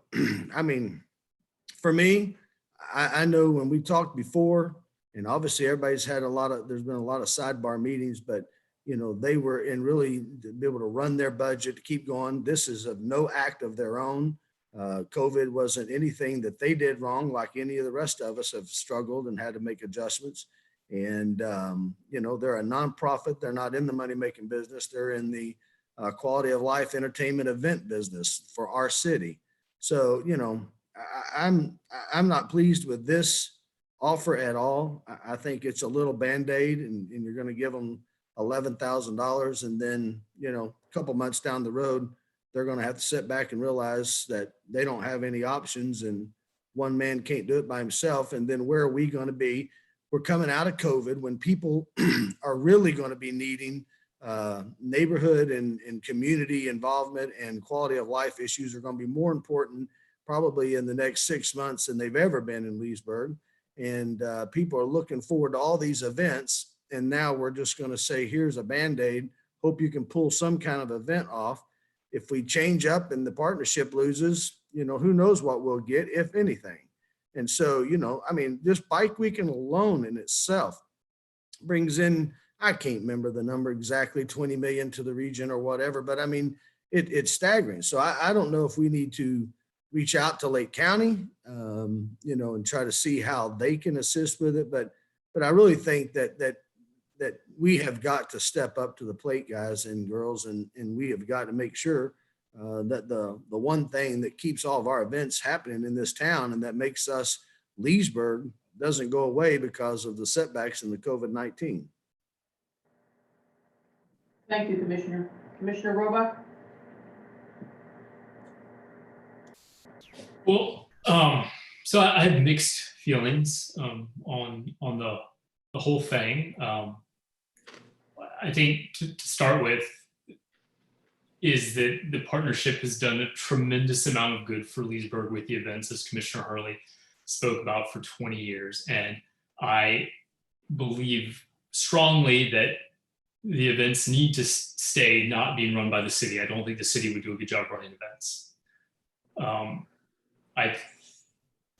I mean, for me, I know when we talked before, and obviously everybody's had there's been a lot of sidebar meetings, but you know, they were in really to be able to run their budget, to keep going. This is of no act of their own. COVID wasn't anything that they did wrong, like any of the rest of us have struggled and had to make adjustments. And, you know, they're a nonprofit. They're not in the money-making business. They're in the quality of life entertainment event business for our city. So, you know, I'm not pleased with this offer at all. I think it's a little Band-Aid, and you're going to give them $11,000, and then, you know, a couple months down the road, they're going to have to sit back and realize that they don't have any options, and one man can't do it by himself. And then where are we going to be? We're coming out of COVID when people are really going to be needing neighborhood and community involvement, and quality of life issues are going to be more important probably in the next 6 months than they've ever been in Leesburg. And people are looking forward to all these events. And now we're just going to say, here's a Band-Aid. Hope you can pull some kind of event off. If we change up and the partnership loses, you know, who knows what we'll get, if anything. And so, you know, I mean, this bike weekend alone in itself brings in, I can't remember the number exactly, 20 million to the region or whatever, but I mean, it's staggering. So I don't know if we need to reach out to Lake County, you know, and try to see how they can assist with it. But I really think that we have got to step up to the plate, guys and girls, and we have got to make sure that the one thing that keeps all of our events happening in this town and that makes us Leesburg doesn't go away because of the setbacks in the COVID-19. Thank you, Commissioner. Commissioner Roebuck? Well, so I have mixed feelings on the whole thing. I think to start with is that the partnership has done a tremendous amount of good for Leesburg with the events, as Commissioner Hurley spoke about, for 20 years. And I believe strongly that the events need to stay not being run by the city. I don't think the city would do a good job running events. I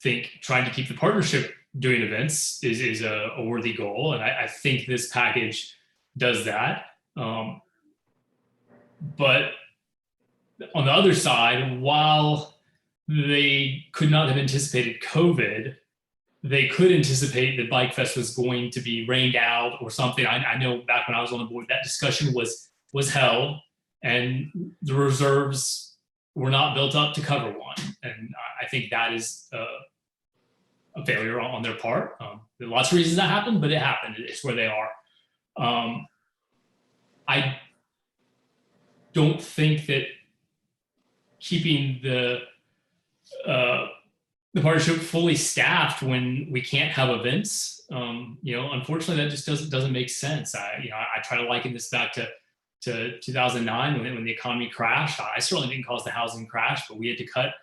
think trying to keep the partnership doing events is a worthy goal. And I think this package does that. But on the other side, while they could not have anticipated COVID, they could anticipate that Bike Fest was going to be rained out or something. I know back when I was on the board, that discussion was held, and the reserves were not built up to cover one. And I think that is a failure on their part. There are lots of reasons that happened, but it happened. It's where they are. I don't think that keeping the partnership fully staffed when we can't have events, you know, unfortunately, that just doesn't make sense. I try to liken this back to to 2009 when the economy crashed. I certainly didn't cause the housing crash, but we had to cut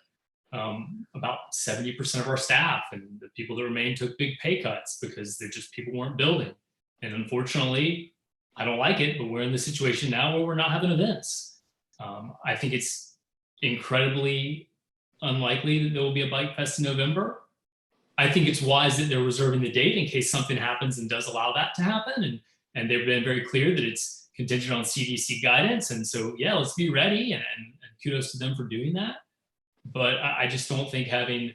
about 70% of our staff, and the people that remained took big pay cuts because they're just people weren't building. And unfortunately, I don't like it, but we're in the situation now where we're not having events. I think it's incredibly unlikely that there will be a bike fest in November. I think it's wise that they're reserving the date in case something happens and does allow that to happen. And they've been very clear that it's contingent on CDC guidance. And so, yeah, let's be ready, and kudos to them for doing that. But I just don't think having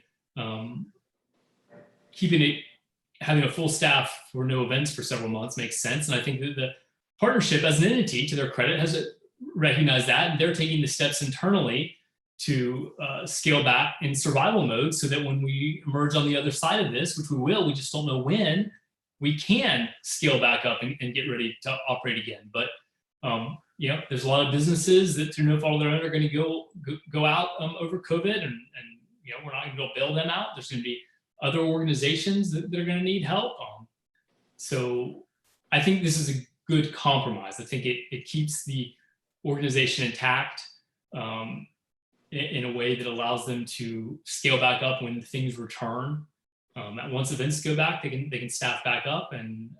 having a full staff for no events for several months makes sense. And I think that the partnership as an entity, to their credit, has recognized that, and they're taking the steps internally to scale back in survival mode so that when we emerge on the other side of this, which we will, we just don't know when, we can scale back up and get ready to operate again. But you know, there's a lot of businesses that through no fault of their own are going to go out over COVID, and you know, we're not going to go bail them out. There's going to be other organizations that are going to need help. So I think this is a good compromise. I think it keeps the organization intact in a way that allows them to scale back up when things return. Once events go back, they can staff back up and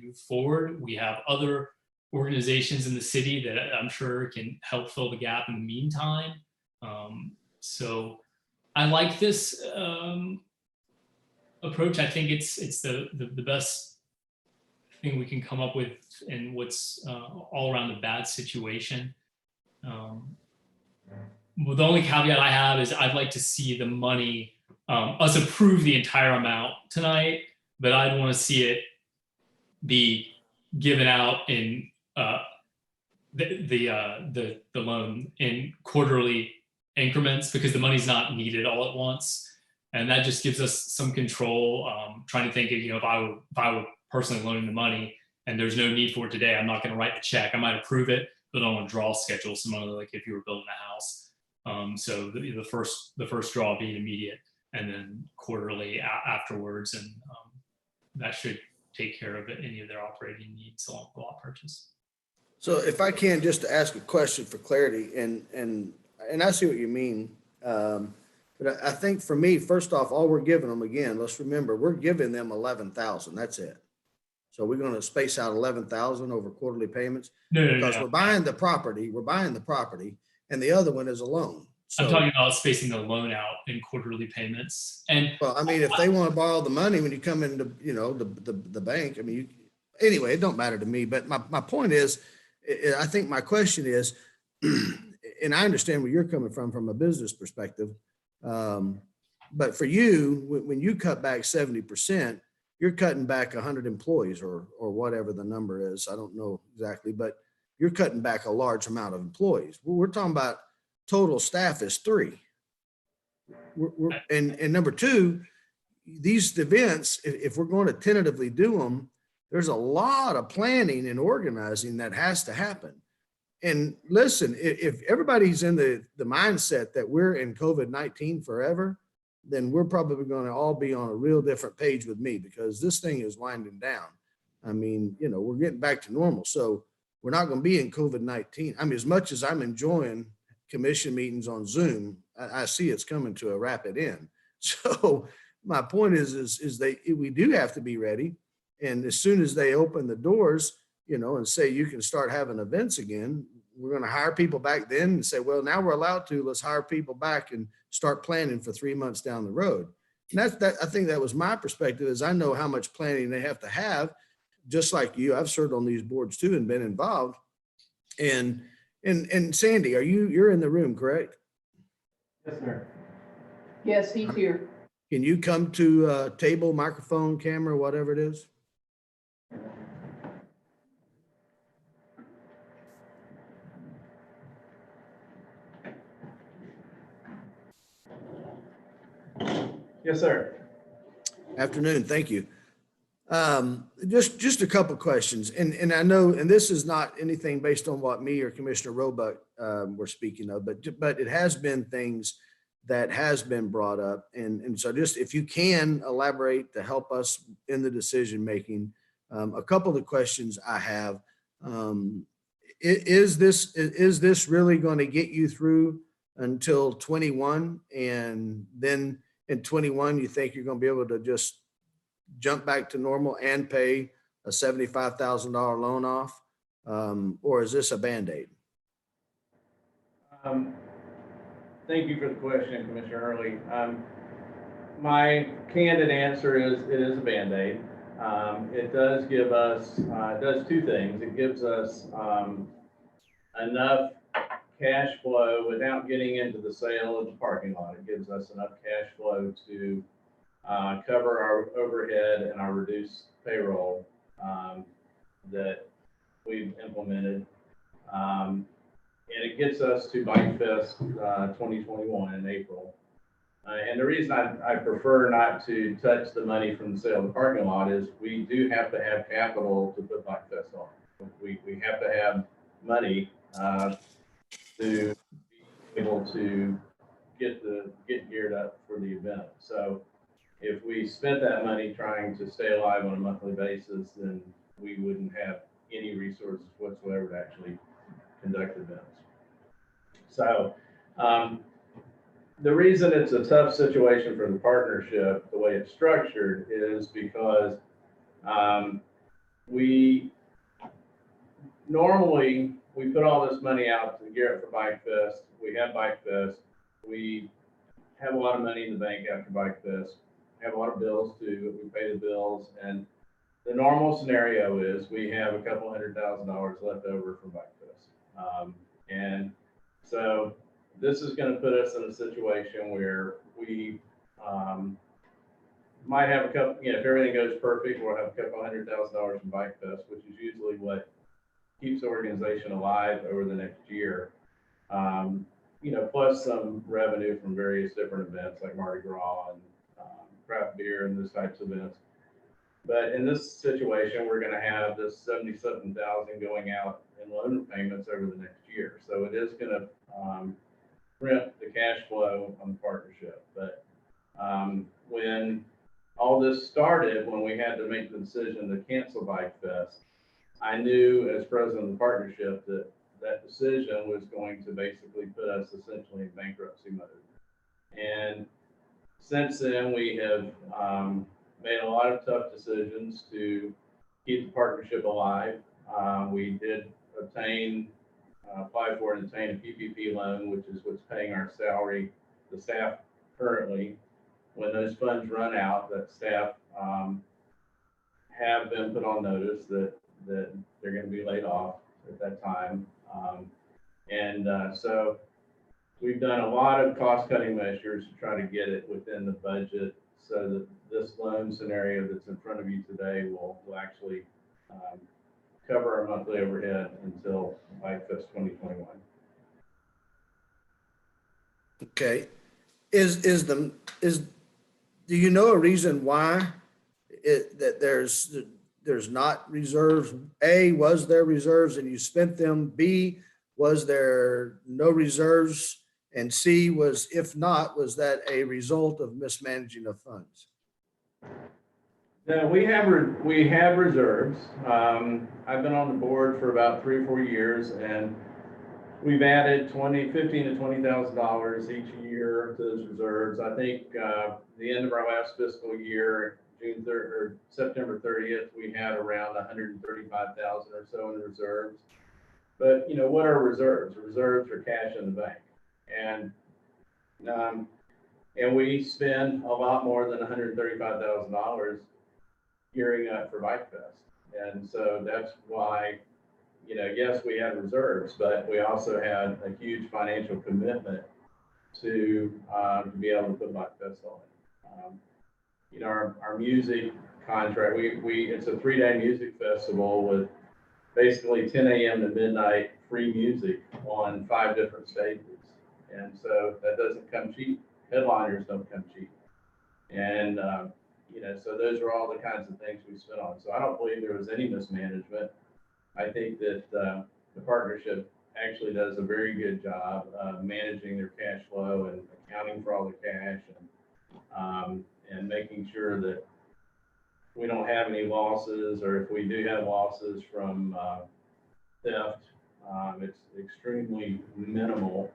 move forward. We have other organizations in the city that I'm sure can help fill the gap in the meantime. So I like this approach. I think it's the best thing we can come up with in what's all around a bad situation. Well, the only caveat I have is I'd like to see the money, us approve the entire amount tonight, but I'd want to see it be given out in the loan in quarterly increments, because the money's not needed all at once, and that just gives us some control. Trying to think of, you know, if I were personally loaning the money and there's no need for it today, I'm not going to write the check. I might approve it, but on a draw schedule, similar like if you were building a house. So the first draw being immediate, and then quarterly afterwards, and that should take care of any of their operating needs along with lot purchase. So if I can just ask a question for clarity, and I see what you mean, but I think for me, first off, all we're giving them, again, let's remember, we're giving them 11,000. That's it. So we're going to space out 11,000 over quarterly payments because we're buying the property. We're buying the property, and the other one is a loan. So, I'm talking about spacing the loan out in quarterly payments. And well, I mean, if they want to borrow the money when you come into, you know, the bank, I mean, anyway, it don't matter to me. But my point is, I think my question is, and I understand where you're coming from a business perspective, but for you, when you cut back 70%, you're cutting back 100 employees or whatever the number is. I don't know exactly, but you're cutting back a large amount of employees. We're talking about total staff is 3. And number 2, these events, if we're going to tentatively do them, there's a lot of planning and organizing that has to happen. And listen, if everybody's in the mindset that we're in COVID-19 forever, then we're probably going to all be on a real different page with me, because this thing is winding down. I mean, you know, we're getting back to normal. So we're not going to be in COVID-19. I mean, as much as I'm enjoying commission meetings on Zoom, I see it's coming to a rapid end. So my point is we do have to be ready. And as soon as they open the doors, you know, and say you can start having events again, we're going to hire people back then and say, well, now we're allowed to, let's hire people back and start planning for 3 months down the road. And I think that was my perspective, is I know how much planning they have to have, just like you. I've served on these boards too and been involved. And Sandy, you're in the room, correct? Yes, sir. Yes, he's here. Can you come to table, microphone, camera, whatever it is? Yes, sir. Afternoon, thank you. Just a couple of questions, and I know, and this is not anything based on what me or Commissioner Roebuck were speaking of, but it has been things that has been brought up, and so just if you can elaborate to help us in the decision making. A couple of the questions I have is this really going to get you through until 21? And then in 21, you think you're going to be able to just jump back to normal and pay a $75,000 loan off? Or is this a Band-Aid? Thank you for the question, Commissioner Hurley. My candid answer is it is a Band-Aid. It does give us, it does two things. It gives us enough cash flow without getting into the sale of the parking lot. It gives us enough cash flow to cover our overhead and our reduced payroll that we've implemented. And it gets us to Bike Fest 2021 in April. And the reason I prefer not to touch the money from the sale of the parking lot is we do have to have capital to put Bike Fest on. We have to have money to be able to get geared up for the event. So if we spent that money trying to stay alive on a monthly basis, then we wouldn't have any resources whatsoever to actually conduct events. So the reason it's a tough situation for the partnership, the way it's structured, is because we normally put all this money out to gear up for Bike Fest. We have Bike Fest. We have a lot of money in the bank after Bike Fest. Have a lot of bills too. We pay the bills, and the normal scenario is we have a couple $100,000 left over from Bike Fest. And so this is going to put us in a situation where we might have a couple, if everything goes perfect, we'll have a couple $100,000 from Bike Fest, which is usually what keeps the organization alive over the next year. Plus some revenue from various different events like Mardi Gras and craft beer and those types of events. But in this situation, we're going to have this $77,000 going out in loan payments over the next year. So it is going to crimp the cash flow on the partnership. But when all this started, when we had to make the decision to cancel Bike Fest, I knew as president of the partnership that that decision was going to basically put us essentially in bankruptcy mode. And since then, we have made a lot of tough decisions to keep the partnership alive. We did apply for and obtain a PPP loan, which is what's paying our salary, the staff currently. When those funds run out, that staff have been put on notice that they're going to be laid off at that time. So we've done a lot of cost-cutting measures to try to get it within the budget so that this loan scenario that's in front of you today will actually cover our monthly overhead until Bike Fest 2021. Okay. Do you know a reason why that there's not reserves? A, was there reserves and you spent them? B, was there no reserves? And C, if not, was that a result of mismanaging of funds? No, we have reserves. I've been on the board for about 3 or 4 years, and we've added $15,000 to $20,000 each year to those reserves. I think the end of our last fiscal year, September 30th, we had around 135,000 or so in reserves. But what are reserves? Reserves are cash in the bank, and we spend a lot more than $135,000 gearing up for Bike Fest, and so that's why. Yes, we had reserves, but we also had a huge financial commitment to be able to put Bike Fest on. Our music contract, it's a 3-day music festival with basically 10 a.m. to midnight free music on 5 different stages. And so that doesn't come cheap. Headliners don't come cheap. And, so those are all the kinds of things we spent on. So I don't believe there was any mismanagement. I think that the partnership actually does a very good job of managing their cash flow and accounting for all the cash and making sure that we don't have any losses, or if we do have losses from theft, It's extremely minimal.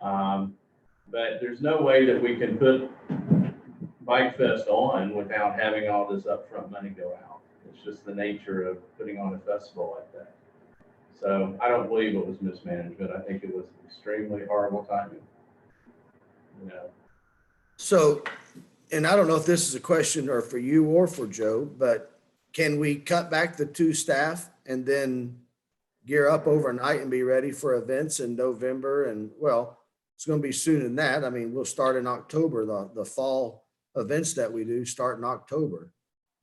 But there's no way that we can put Bike Fest on without having all this upfront money go out. It's just the nature of putting on a festival like that. So I don't believe it was mismanagement. I think it was extremely horrible timing. You know, So, and I don't know if this is a question or for you or for Joe, but can we cut back the 2 staff and then gear up overnight and be ready for events in November? And well, it's going to be sooner than that. I mean, we'll start in October. The fall events that we do start in October.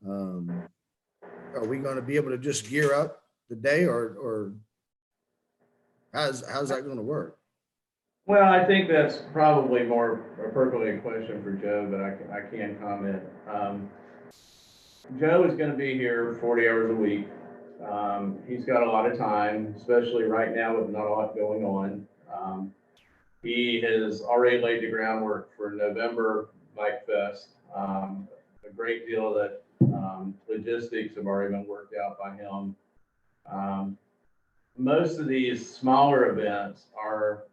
Are we going to be able to just gear up the day, or how's that going to work? well, I think that's probably more appropriately a question for Joe, but I can comment. Joe is going to be here 40 hours a week. He's got a lot of time, especially right now with not a lot going on. He has already laid the groundwork for November Bike Fest. A great deal of that logistics have already been worked out by him. Most of these smaller events are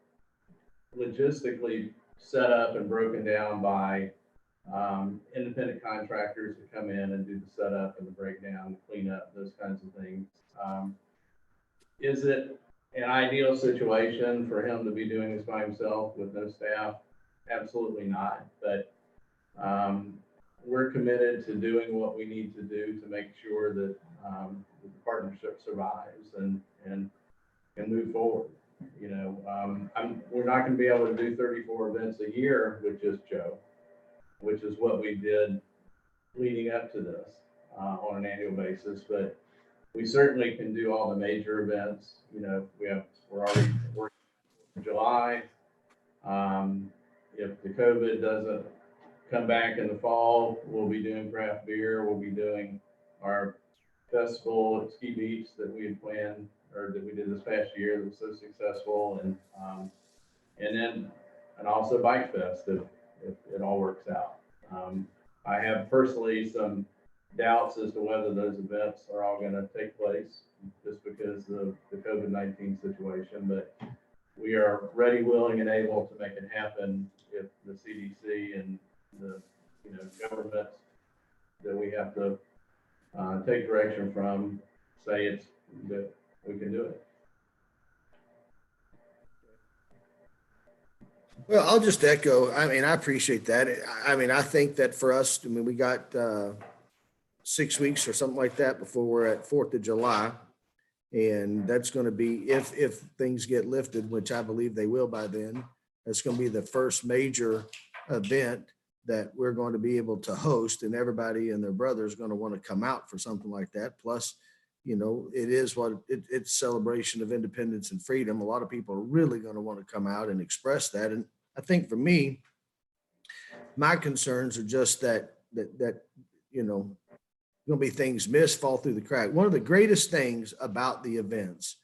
logistically set up and broken down by independent contractors to come in and do the setup and the breakdown, the cleanup, those kinds of things. Is it an ideal situation for him to be doing this by himself with no staff? Absolutely not. But we're committed to doing what we need to do to make sure that the partnership survives and move forward. You know, we're not going to be able to do 34 events a year with just Joe, which is what we did leading up to this on an annual basis. But we certainly can do all the major events. You know, we're already working in July. If the COVID doesn't come back in the fall, we'll be doing craft beer. We'll be doing our festival at Ski Beach that we had planned, or that we did this past year that was so successful, and also Bike Fest if it all works out. I have personally some doubts as to whether those events are all going to take place just because of the COVID-19 situation, but we are ready, willing, and able to make it happen if the CDC and the governments that we have to take direction from say that we can do it. Well, I'll just echo. I mean, I appreciate that. I mean, I think that for us, I mean, we got 6 weeks or something like that before we're at 4th of July. And that's going to be, if things get lifted, which I believe they will by then, that's going to be the first major event that we're going to be able to host, and everybody and their brother is going to want to come out for something like that. Plus, you know, it is what it's celebration of independence and freedom. A lot of people are really going to want to come out and express that. And I think for me, my concerns are just that you know, going to be things missed, fall through the crack. One of the greatest things about the events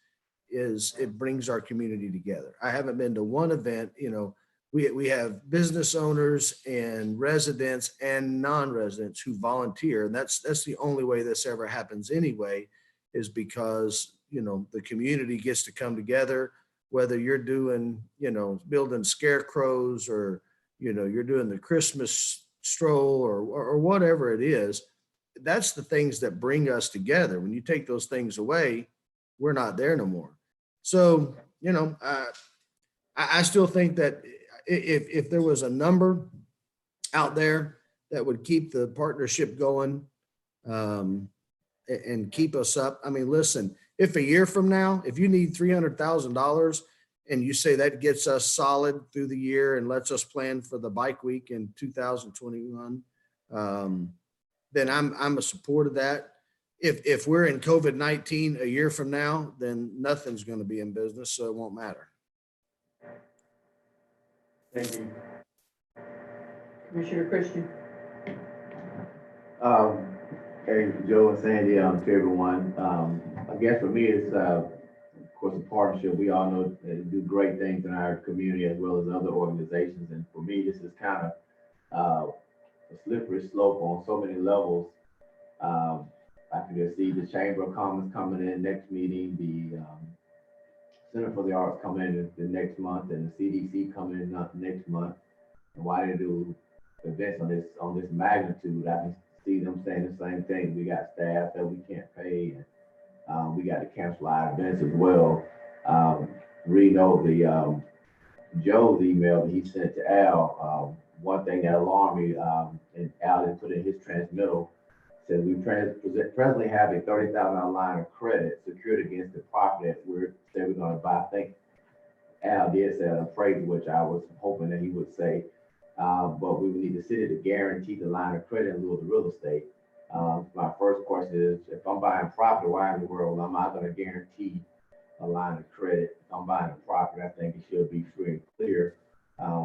is it brings our community together. I haven't been to one event, you know, we have business owners and residents and non-residents who volunteer. And that's the only way this ever happens anyway, is because, you know, the community gets to come together, whether you're doing, you know, building scarecrows, or, you know, you're doing the Christmas stroll, or whatever it is. That's the things that bring us together. When you take those things away, we're not there no more. So, you know, I still think that if there was a number out there that would keep the partnership going and keep us up. I mean, listen, if a year from now, if you need $300,000 and you say that gets us solid through the year and lets us plan for the bike week in 2021, then I'm a support of that. If we're in COVID-19 a year from now, then nothing's going to be in business, so it won't matter. Thank you. Commissioner Christian. Hey, Joe and Sandy, to everyone. I guess for me, it's of course a partnership. We all know they do great things in our community as well as other organizations, and for me, this is kind of a slippery slope on so many levels. I can just see the Chamber of Commerce coming in next meeting, the Center for the Arts coming in the next month and the CDC coming in next month. And why they do events on this magnitude, I can see them saying the same thing. We got staff that we can't pay, and we got to cancel our events as well. Reading over the Joe's email that he sent to Al, one thing that alarmed me, and Al had put in his transmittal, said we presently have a $30,000 line of credit secured against the property that we're going to buy. I think Al did say an appraisal, which I was hoping that he would say, but we would need the city to guarantee the line of credit in lieu of the real estate. My first question is, if I'm buying property, why in the world am I going to guarantee a line of credit? If I'm buying a property, I think it should be free and clear.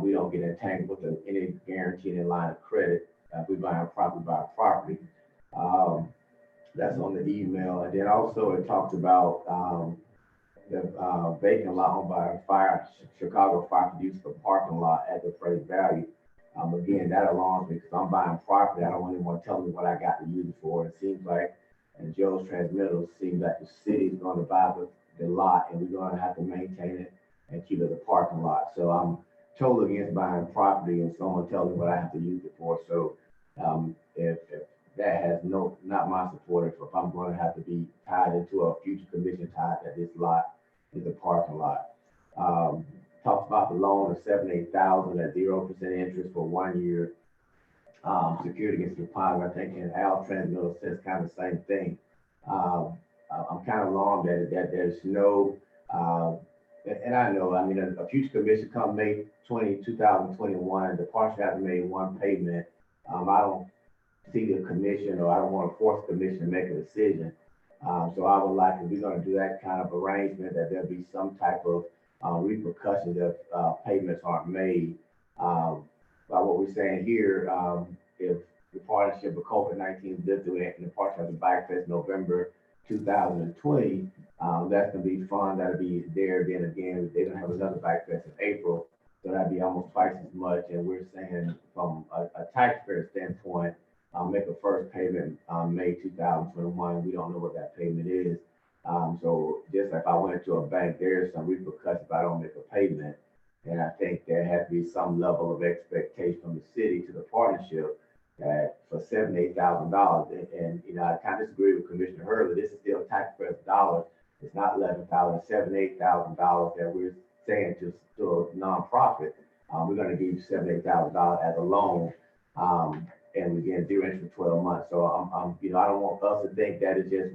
We don't get entangled with any guarantee in line of credit. If we buy a property, buy a property. That's on the email. And then also it talked about the vacant lot owned by Chicago Fire Produced for parking lot at the appraised value. Again, that alarms me because I'm buying property. I don't want anyone telling me what I got to use it for. It seems like, and Joe's transmittals seems like the city's going to buy the lot and we're going to have to maintain it and keep it a parking lot. So I'm totally against buying property and someone telling me what I have to use it for. So if that has not my support, if I'm going to have to be tied into a future commission tied that this lot is a parking lot. Talks about the loan of $78,000 at 0% interest for 1 year, secured against deposit. I think in Al Transmitter says kind of the same thing. I'm kind of alarmed that there's no, and I know, I mean, a future commission come May 2021, the party hasn't made one payment. I don't see the commission, or I don't want to force the commission to make a decision. So I would like, if we're going to do that kind of arrangement, that there be some type of repercussions if payments aren't made. By what we're saying here, if the partnership with COVID-19 is lifted and the partnership of the Bike Fest November 2020, that's going to be fun. That'll be there. Then again, they're going to have another Bike Fest in April. So that'd be almost twice as much. And we're saying from a taxpayer standpoint, make a first payment May 2021. We don't know what that payment is. So just like if I went to a bank, there's some repercussions if I don't make a payment. And I think there has to be some level of expectation from the city to the partnership that for $78,000, and you know, I kind of disagree with Commissioner Hurley. This is still taxpayers' dollars. It's not $11,000, $78,000 that we're saying to a nonprofit. We're going to give you $78,000 as a loan, and we get 0 interest for 12 months. So I'm, you know, I don't want us to think that it's just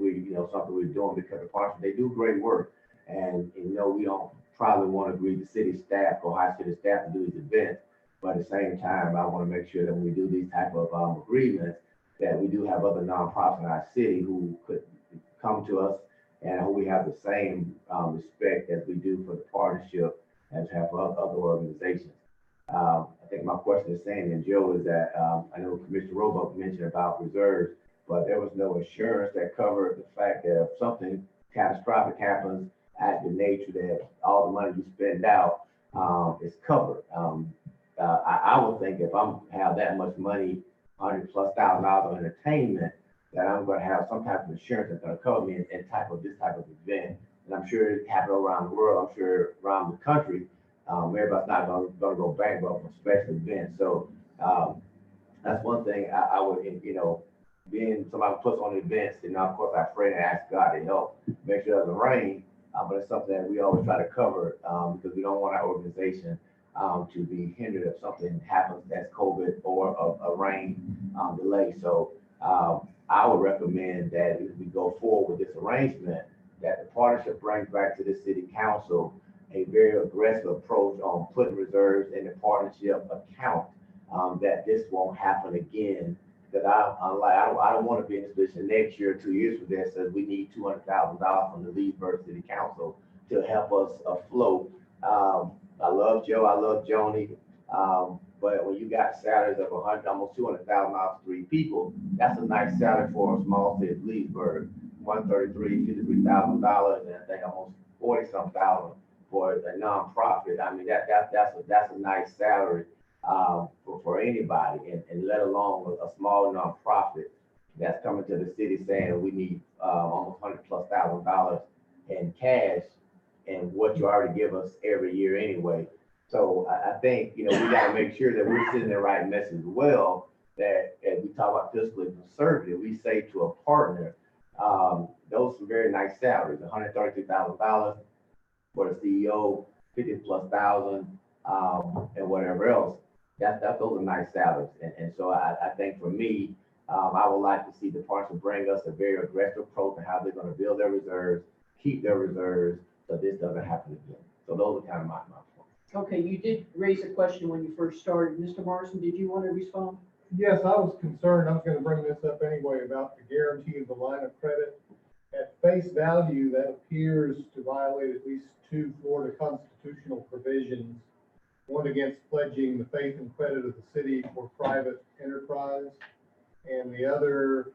something we're doing because the partnership, they do great work, and you know, we don't probably want to agree the city staff or high city staff to do these events. But at the same time, I want to make sure that when we do these type of agreements, that we do have other nonprofits in our city who could come to us and who we have the same respect as we do for the partnership as have for other organizations. I think my question is saying, and Joe, is that I know Commissioner Roebuck mentioned about reserves, but there was no assurance that covered the fact that if something catastrophic happens at the nature that all the money you spend out is covered. I would think if I'm have that much money, $100,000+ on entertainment, that I'm going to have some type of insurance that's going to cover me in this type of event. And I'm sure it happened around the world. I'm sure around the country, everybody's not going to go bankrupt for special events. So that's one thing I would, you know, being somebody who puts on events, and of course I pray and ask God to help make sure it doesn't rain. But it's something that we always try to cover because we don't want our organization to be hindered if something happens that's COVID or a rain delay. So I would recommend that if we go forward with this arrangement, that the partnership brings back to the city council a very aggressive approach on putting reserves in the partnership account, that this won't happen again. Because I don't want to be in this position next year, 2 years from there, says we need $200,000 from the Leesburg City Council to help us afloat. I love Joe, I love Joni, but when you got salaries of almost $200,000 for 3 people, that's a nice salary for a small city of Leesburg. $53,000, and I think almost 40-some thousand for a nonprofit. I mean, that's a nice salary for anybody, and let alone a small nonprofit that's coming to the city saying we need almost $100,000+ in cash and what you already give us every year anyway. So I think, we gotta make sure that we're sending the right message as well, that as we talk about fiscally conservative, we say to a partner, those are very nice salaries, $132,000 for the CEO, 50,000+, and whatever else. Those are nice salaries. And so I think for me, I would like to see the department bring us a very aggressive approach to how they're gonna build their reserves, keep their reserves, so this doesn't happen again. So those are kind of my points. Okay, you did raise a question when you first started. Mr. Morrison, did you want to respond? Yes, I was concerned, I was gonna bring this up anyway, about the guarantee of the line of credit. At face value, that appears to violate at least two Florida constitutional provisions. One against pledging the faith and credit of the city for private enterprise, and the other,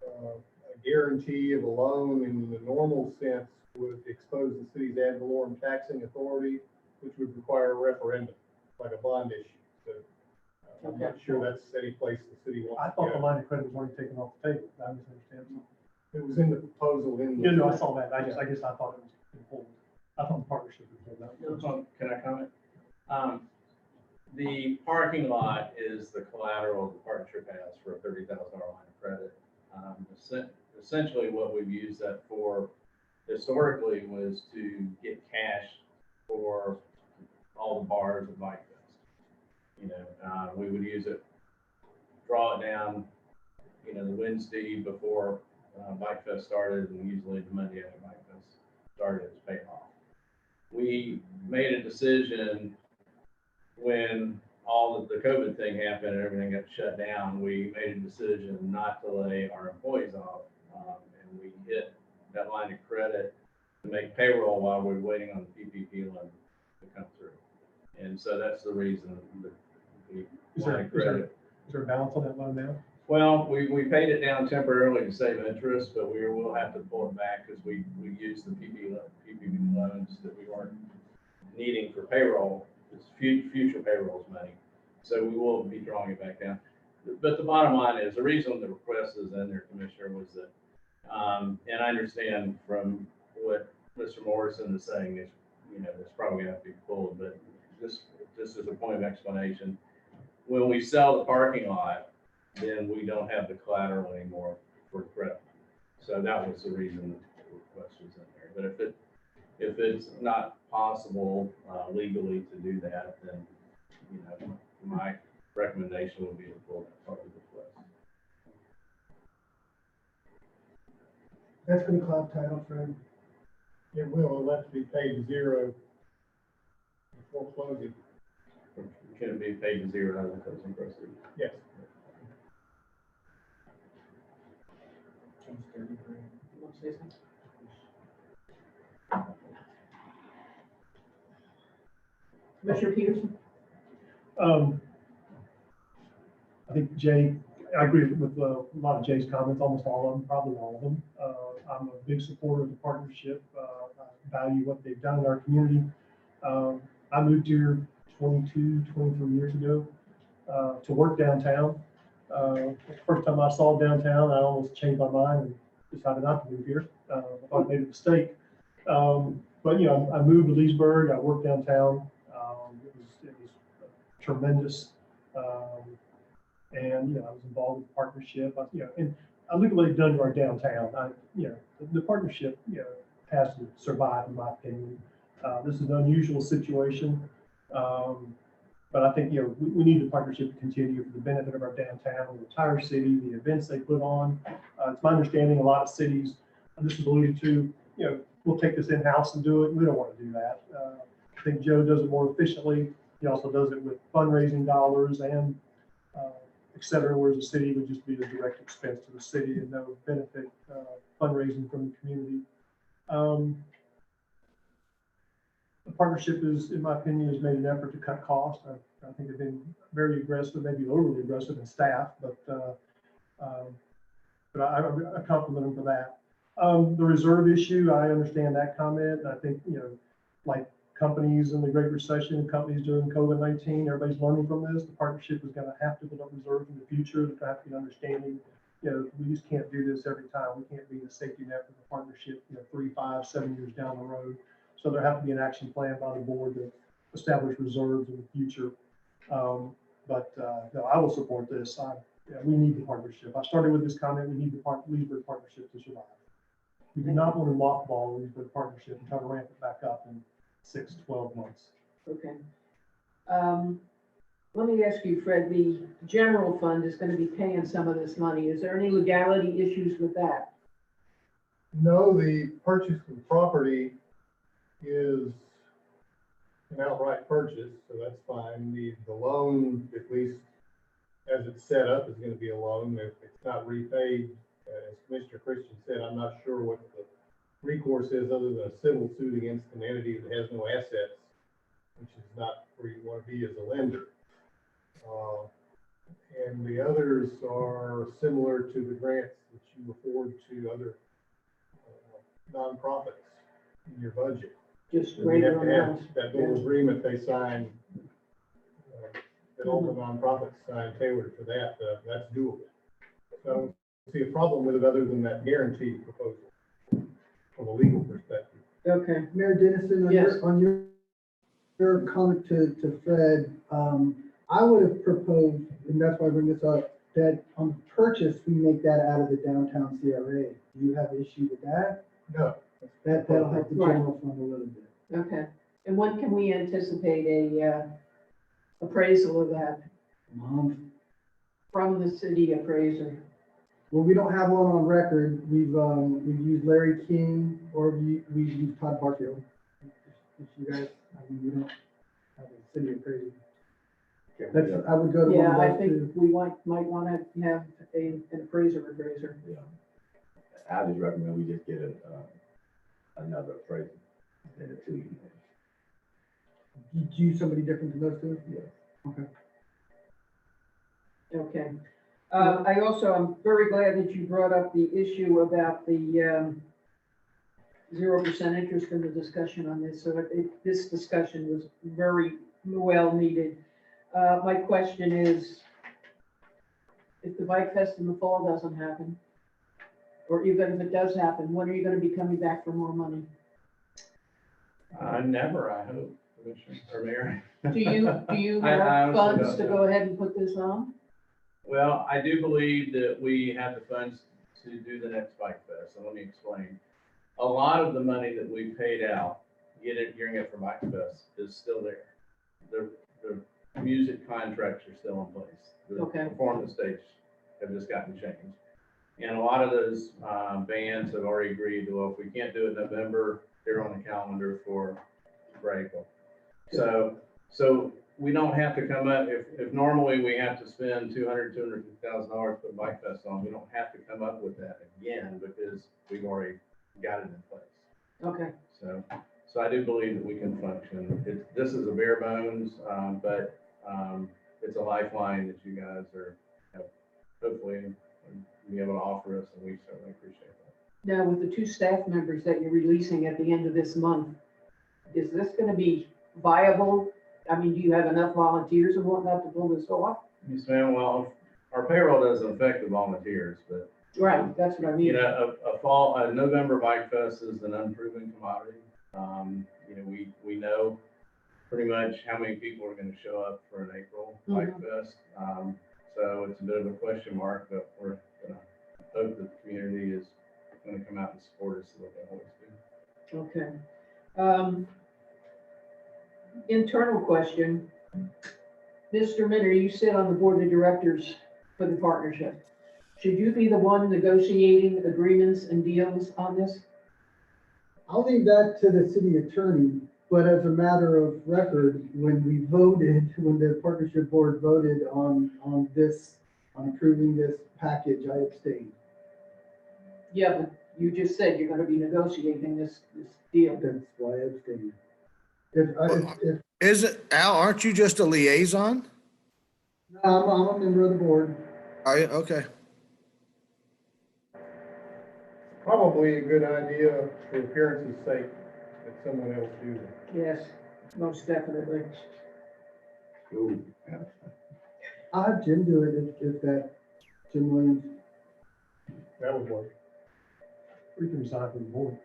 a guarantee of a loan in the normal sense would expose the city's ad valorem taxing authority, which would require a referendum, like a bond issue. So I'm not sure that's any place the city wants I to thought the go. line of credit was already taken off the table. I misunderstand. It was in the proposal in Yeah, the. no, I saw that. I guess I thought it was important. I thought the partnership was important. Can I comment? The parking lot is the collateral the partnership has for a $30,000 line of credit. Essentially, what we've used that for historically was to get cash for all the bars at Bike Fest. We would use it, draw it down, the Wednesday before Bike Fest started, and usually the Monday after Bike Fest started, it's paid off. We made a decision when all of the COVID thing happened and everything got shut down. We made a decision not to lay our employees off, and we hit that line of credit to make payroll while we're waiting on the PPP loan to come through. And so that's the reason that the line of credit. Is there a balance on that loan now? Well, we paid it down temporarily to save interest, but we will have to pull it back because we used the PPP loans that we weren't needing for payroll. It's future payrolls money. So we will be drawing it back down. But the bottom line is, the reason the request is in there, Commissioner, was that, and I understand from what Mr. Morrison is saying, is, it's probably gonna have to be pulled, but just as a point of explanation, when we sell the parking lot, then we don't have the collateral anymore for credit. So that was the reason the request was in there. But if it's not possible legally to do that, then, my recommendation would be to pull that part of the request. That's gonna cloud title, Fred. It will, it'll have to be paid to zero before closing. Can it be paid to zero out of the closing proceeds? Yes. You want to say something? Commissioner Peterson? I think Jay, I agree with a lot of Jay's comments, almost all of them, probably all of them. I'm a big supporter of the partnership. I value what they've done in our community. I moved here 22, 23 years ago to work downtown. First time I saw downtown, I almost changed my mind and decided not to move here. I thought I made a mistake. But I moved to Leesburg. I worked downtown. It was tremendous. And I was involved with the partnership. And I look at what they've done to our downtown. The partnership has to survive, in my opinion. This is an unusual situation. But I think, we need the partnership to continue for the benefit of our downtown, the entire city, the events they put on. It's my understanding a lot of cities, and this is alluded to, we'll take this in-house and do it. We don't want to do that. I think Joe does it more efficiently. He also does it with fundraising dollars and et cetera, whereas the city would just be a direct expense to the city and no benefit fundraising from the community. The partnership is, in my opinion, has made an effort to cut costs. I think they've been very aggressive, maybe overly aggressive in staff, but I compliment them for that. The reserve issue, I understand that comment. I think, like companies in the Great Recession, companies during COVID-19, everybody's learning from this. The partnership is going to have to build up reserves in the future. There's going to have to be an understanding. We just can't do this every time. We can't be the safety net for the partnership, 3, 5, 7 years down the road. So there have to be an action plan by the board to establish reserves in the future. No, I will support this. We need the partnership. I started with this comment, we need the Leesburg partnership to survive. We do not want to mothball the Leesburg partnership and try to ramp it back up in 6 to 12 months. Okay. Let me ask you, Fred, the general fund is going to be paying some of this money. Is there any legality issues with that? No, the purchase of the property is an outright purchase, so that's fine. The loan, at least as it's set up, is gonna be a loan. If it's not repaid, as Commissioner Christian said, I'm not sure what the recourse is other than a civil suit against an entity that has no assets, which is not where you wanna be as a lender. And the others are similar to the grants that you afford to other nonprofits in your budget. Just So you regular have to have amounts? that little agreement they sign, that all the nonprofits sign tailored for that, that's doable. So I don't see a problem with it other than that guarantee proposal from a legal perspective. Okay. Mayor Dennison, on Yes. your comment to Fred, I would have proposed, and that's why I bring this up, that on purchase, we make that out of the downtown CRA. Do you have issue with that? No. That'll help the Right. general fund a little bit. Okay. And when can we anticipate a appraisal of that from the city appraiser? Well, we don't have one on record. We've used Larry King or we've used Todd Barfield. If you guys, we don't have a city appraiser. I would go to Yeah, one I of those two. think we might want to have an appraiser. I just recommend we just get another appraisal than the two you mentioned. You use somebody different than those two? Yeah. Okay. Okay. I'm very glad that you brought up the issue about the 0% interest in the discussion on this. So this discussion was very well needed. My question is, if the Bike Fest in the fall doesn't happen, or even if it does happen, when are you going to be coming back for more money? Never, I hope, Commissioner or Mayor. Do you I have honestly funds to don't go ahead and put this on? Well, I do believe that we have the funds to do the next Bike Fest, and let me explain. A lot of the money that we paid out, gearing it for Bike Fest, is still there. The music contracts are still in place. The Okay. performance dates have just gotten changed. And a lot of those bands have already agreed to, well, if we can't do it in November, they're on the calendar for April. So we don't have to come up, if normally we have to spend $250,000 to put Bike Fest on, we don't have to come up with that again because we've already got it in place. Okay. So I do believe that we can function. This is a bare bones, but it's a lifeline that you guys have hopefully be able to offer us, and we certainly appreciate that. Now, with the 2 staff members that you're releasing at the end of this month, is this going to be viable? I mean, do you have enough volunteers and whatnot to pull this off? Yes, ma'am. Well, our payroll doesn't affect the volunteers, but Right, that's what I mean. you know, a November Bike Fest is an unproven commodity. You know, we know pretty much how many people are going to show up for an April Bike Fest. So it's a bit of a question mark, but we're going to hope that the community is going to come out and support us like they always do. Okay. Internal question. Mr. Minner, you sit on the board of directors for the partnership. Should you be the one negotiating agreements and deals on this? I'll leave that to the city attorney, but as a matter of record, when the partnership board voted on approving this package, I abstained. Yeah, but you just said you're going to be negotiating this deal. That's why I abstained. Al, aren't you just a liaison? I'm a member of the board. Are you? Okay. Probably a good idea for appearance's sake that someone else do that. Yes, most definitely. Ooh. I'll have Jim do it if that, Jim Williams. That would work. We can resign from the board.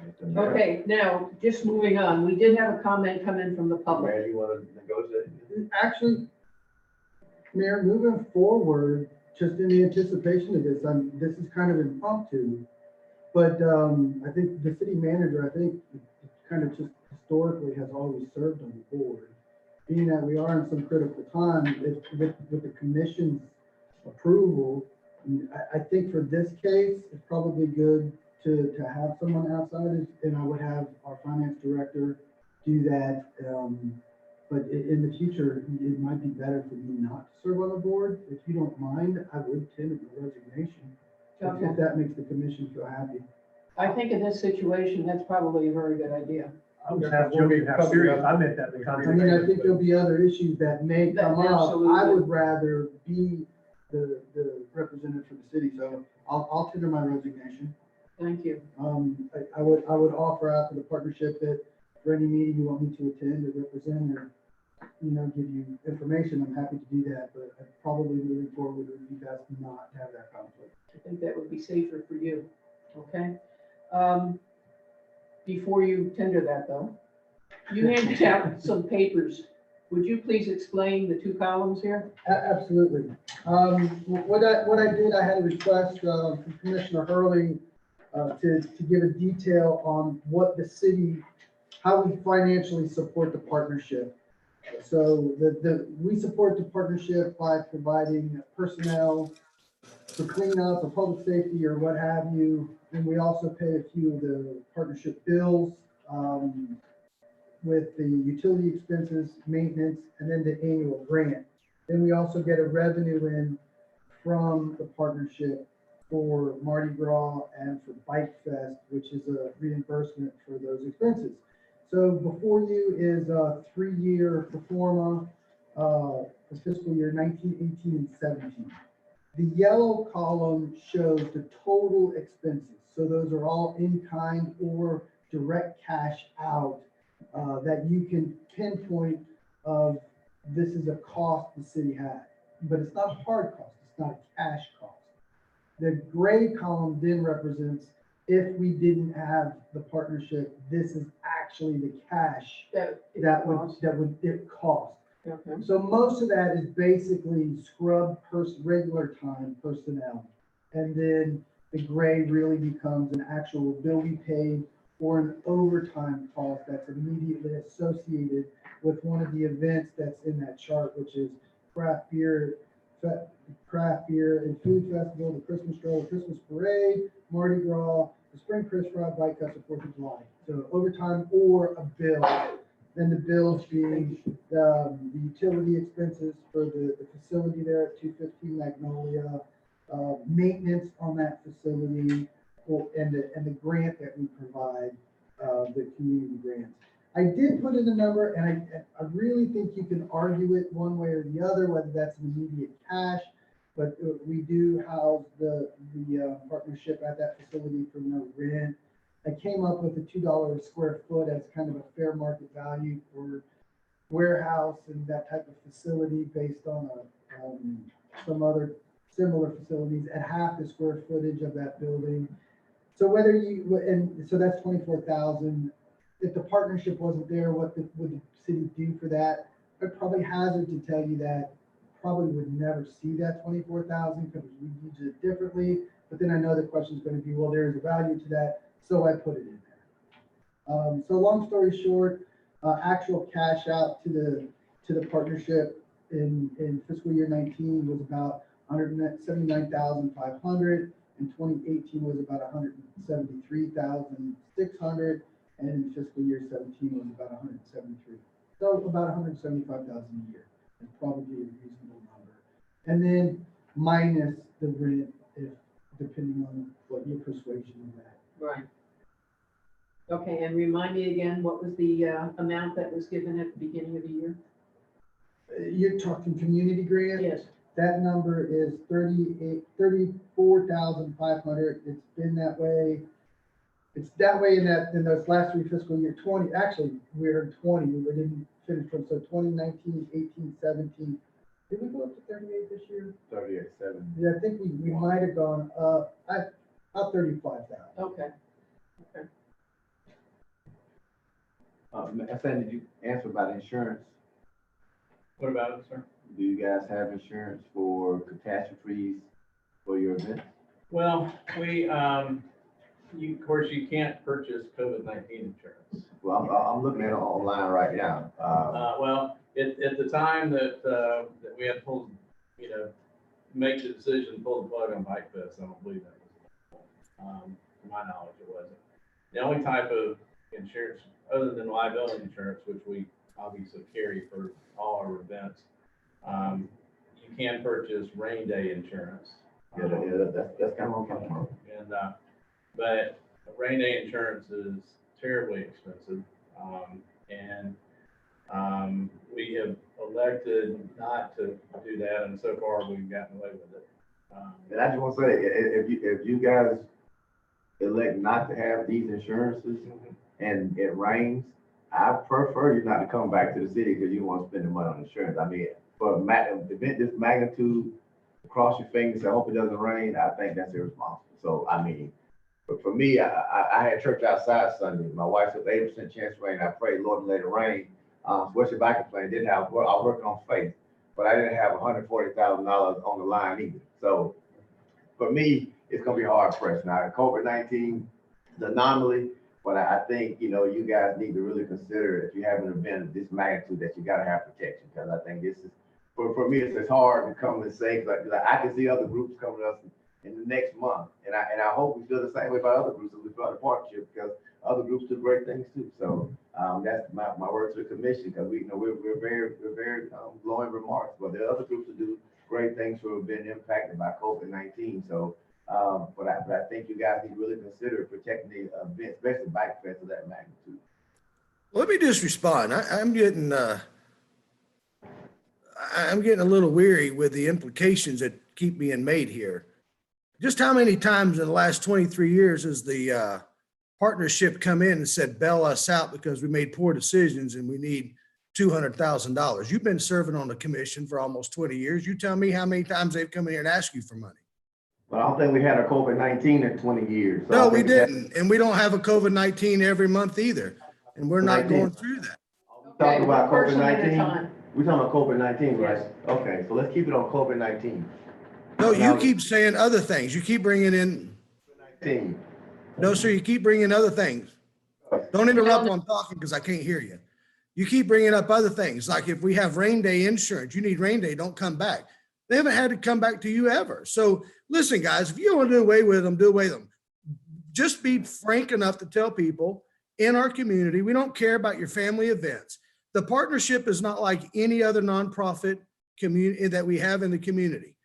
Mr. Mayor. Okay, now, just moving on, we did have a comment come in from the public. Mayor, you wanna negotiate? Actually, Mayor, moving forward, just in the anticipation of this, this is kind of impromptu. But, I think the city manager, I think, kind of just historically has always served on the board. Being that we are in some critical time, with the commission's approval, I think for this case, it's probably good to have someone outside, and I would have our finance director do that. But in the future, it might be better for me not to serve on the board. If you don't mind, I would tender my resignation, Okay. if that makes the commission feel happy. I think in this situation, that's probably a very good idea. I was half joking, half serious. I meant that in the I context. mean, I think there'll be other issues that may That- come up. I absolutely. would rather be the representative for the city, so I'll tender my resignation. Thank you. I would offer out to the partnership that for any meeting you want me to attend or represent or, give you information, I'm happy to do that, but probably moving forward, it would be best not to have that conflict. I think that would be safer for you, okay? Before you tender that though, you handed out some papers. Would you please explain the two columns here? Absolutely. What I did, I had a request from Commissioner Hurley to give a detail on what the city, how we financially support the partnership. So we support the partnership by providing personnel for cleanup or public safety or what have you. And we also pay a few of the partnership bills with the utility expenses, maintenance, and then the annual grant. Then we also get a revenue in from the partnership for Mardi Gras and for Bike Fest, which is a reimbursement for those expenses. So before you is a 3-year pro forma for fiscal year 19, 18, and 17. The yellow column shows the total expenses. So those are all in kind or direct cash out that you can pinpoint of this is a cost the city had. But it's not a hard cost, it's not a cash cost. The gray column then represents if we didn't have the partnership, this is actually the cash that would it cost. Okay. So most of that is basically scrub regular time personnel. And then the gray really becomes an actual bill we paid or an overtime cost that's immediately associated with one of the events that's in that chart, which is craft beer and food festival, the Christmas stroll, Christmas parade, Mardi Gras, the spring Chris Fry, Bike Fest, 4th of July. So overtime or a bill. Then the bills being the utility expenses for the facility there at 215 Magnolia, maintenance on that facility, and the grant that we provide, the community grants. I did put in a number, and I really think you can argue it one way or the other, whether that's an immediate cash, but we do house the partnership at that facility for no rent. I came up with a $2 a square foot as kind of a fair market value for warehouse and that type of facility based on some other similar facilities at half the square footage of that building. So so that's 24,000. If the partnership wasn't there, what would the city do for that? I'd probably hazard to tell you that probably would never see that 24,000 because we use it differently. But then I know the question is going to be, well, there is a value to that. So I put it in there. So long story short, actual cash out to the partnership in fiscal year 19 was about 179,500. In 2018 was about 173,600, and in fiscal year 17 was about 173. So about 175,000 a year is probably a reasonable number. And then minus the rent, if depending on what your persuasion is at. Right. Okay, and remind me again, what was the amount that was given at the beginning of the year? You're talking community grant? Yes. That number is 34,500. It's been that way. It's that way in those last 3 fiscal year 20. Actually, we're in 20. We didn't finish from 2019, 18, 17. Did we go up to 38 this year? 38.7. Yeah, I think we might have gone up. About 35,000. Okay. Sandy, did you answer about insurance? What about it, sir? Do you guys have insurance for catastrophes for your event? Well, of course, you can't purchase COVID-19 insurance. Well, I'm looking at it online right now. Well, at the time that we had pulled, make the decision, to pull the plug on Bike Fest, I don't believe that was, to my knowledge, it wasn't. The only type of insurance, other than liability insurance, which we obviously carry for all our events, you can purchase rain day insurance. That's kind of what I'm talking about. And, but rain day insurance is terribly expensive. We have elected not to do that, and so far we've gotten away with it. And I just want to say, if you guys elect not to have these insurances and it rains, I prefer you not to come back to the city because you want to spend the money on insurance. I mean, for an event this magnitude, cross your fingers, I hope it doesn't rain, I think that's irresponsible. So, I mean, but for me, I had church outside Sunday. My wife said 80% chance of rain. I prayed, Lord, let it rain. What should I complain? Didn't have, well, I was working on faith, but I didn't have $140,000 on the line either. So for me, it's gonna be hard pressed. Now, COVID-19, the anomaly, but I think, you guys need to really consider if you have an event of this magnitude that you gotta have protection. Because I think this is, for me, it's hard to come and say, like I can see other groups coming to us in the next month. And I hope we feel the same way about other groups as we feel the partnership, because other groups do great things too. So that's my word to the commission, because we're very glowing remarks, but there are other groups that do great things who have been impacted by COVID-19. So, but I think you guys need to really consider protecting the event, especially Bike Fest of that magnitude. Let me just respond. I'm getting a little weary with the implications that keep being made here. Just how many times in the last 23 years has the partnership come in and said, bail us out because we made poor decisions and we need $200,000? You've been serving on the commission for almost 20 years. You tell me how many times they've come in here and asked you for money. But I don't think we had a COVID-19 in 20 years. So no, we didn't. And we don't have a COVID-19 every month either. And we're not going through that. Talking about COVID-19. We're talking about COVID-19, right? Okay, so let's keep it on COVID-19. No, you keep saying other things. You keep bringing in. COVID-19. No, sir, you keep bringing other things. Don't interrupt while I'm talking because I can't hear you. You keep bringing up other things. Like if we have rain day insurance, you need rain day, don't come back. They haven't had to come back to you ever. So listen, guys, if you want to do away with them, do away with them. Just be frank enough to tell people in our community, we don't care about your family events. The partnership is not like any other nonprofit community that we have in the community.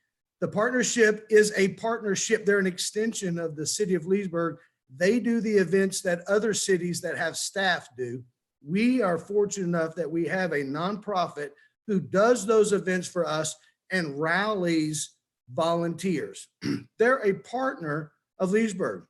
The partnership is a partnership. They're an extension of the city of Leesburg. They do the events that other cities that have staff do. We are fortunate enough that we have a nonprofit who does those events for us and rallies volunteers. They're a partner of Leesburg.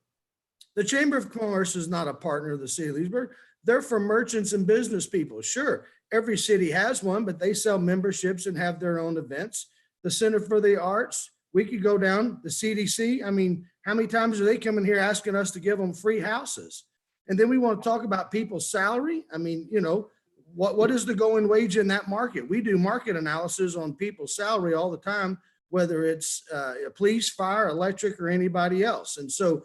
The Chamber of Commerce is not a partner of the city of Leesburg. They're for merchants and business people. Sure, every city has one, but they sell memberships and have their own events. The Center for the Arts, we could go down the CDC. I mean, how many times are they coming here asking us to give them free houses? And then we want to talk about people's salary. I mean, what is the going wage in that market? We do market analysis on people's salary all the time, whether it's police, fire, electric, or anybody else. And so,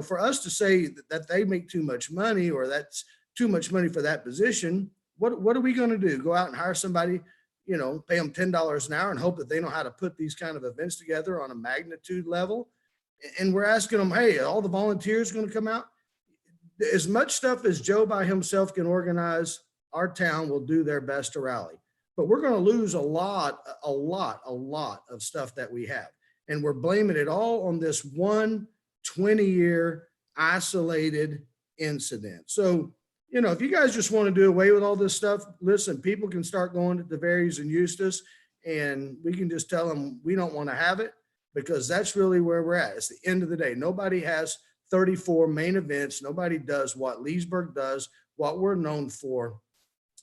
for us to say that they make too much money or that's too much money for that position, what are we going to do? Go out and hire somebody, pay them $10 an hour and hope that they know how to put these kind of events together on a magnitude level? And we're asking them, hey, all the volunteers going to come out? As much stuff as Joe by himself can organize, our town will do their best to rally. But we're going to lose a lot of stuff that we have. And we're blaming it all on this one 20-year isolated incident. So, if you guys just want to do away with all this stuff, listen, people can start going to the Verys and Eustis, and we can just tell them we don't want to have it, because that's really where we're at. It's the end of the day. Nobody has 34 main events. Nobody does what Leesburg does, what we're known for.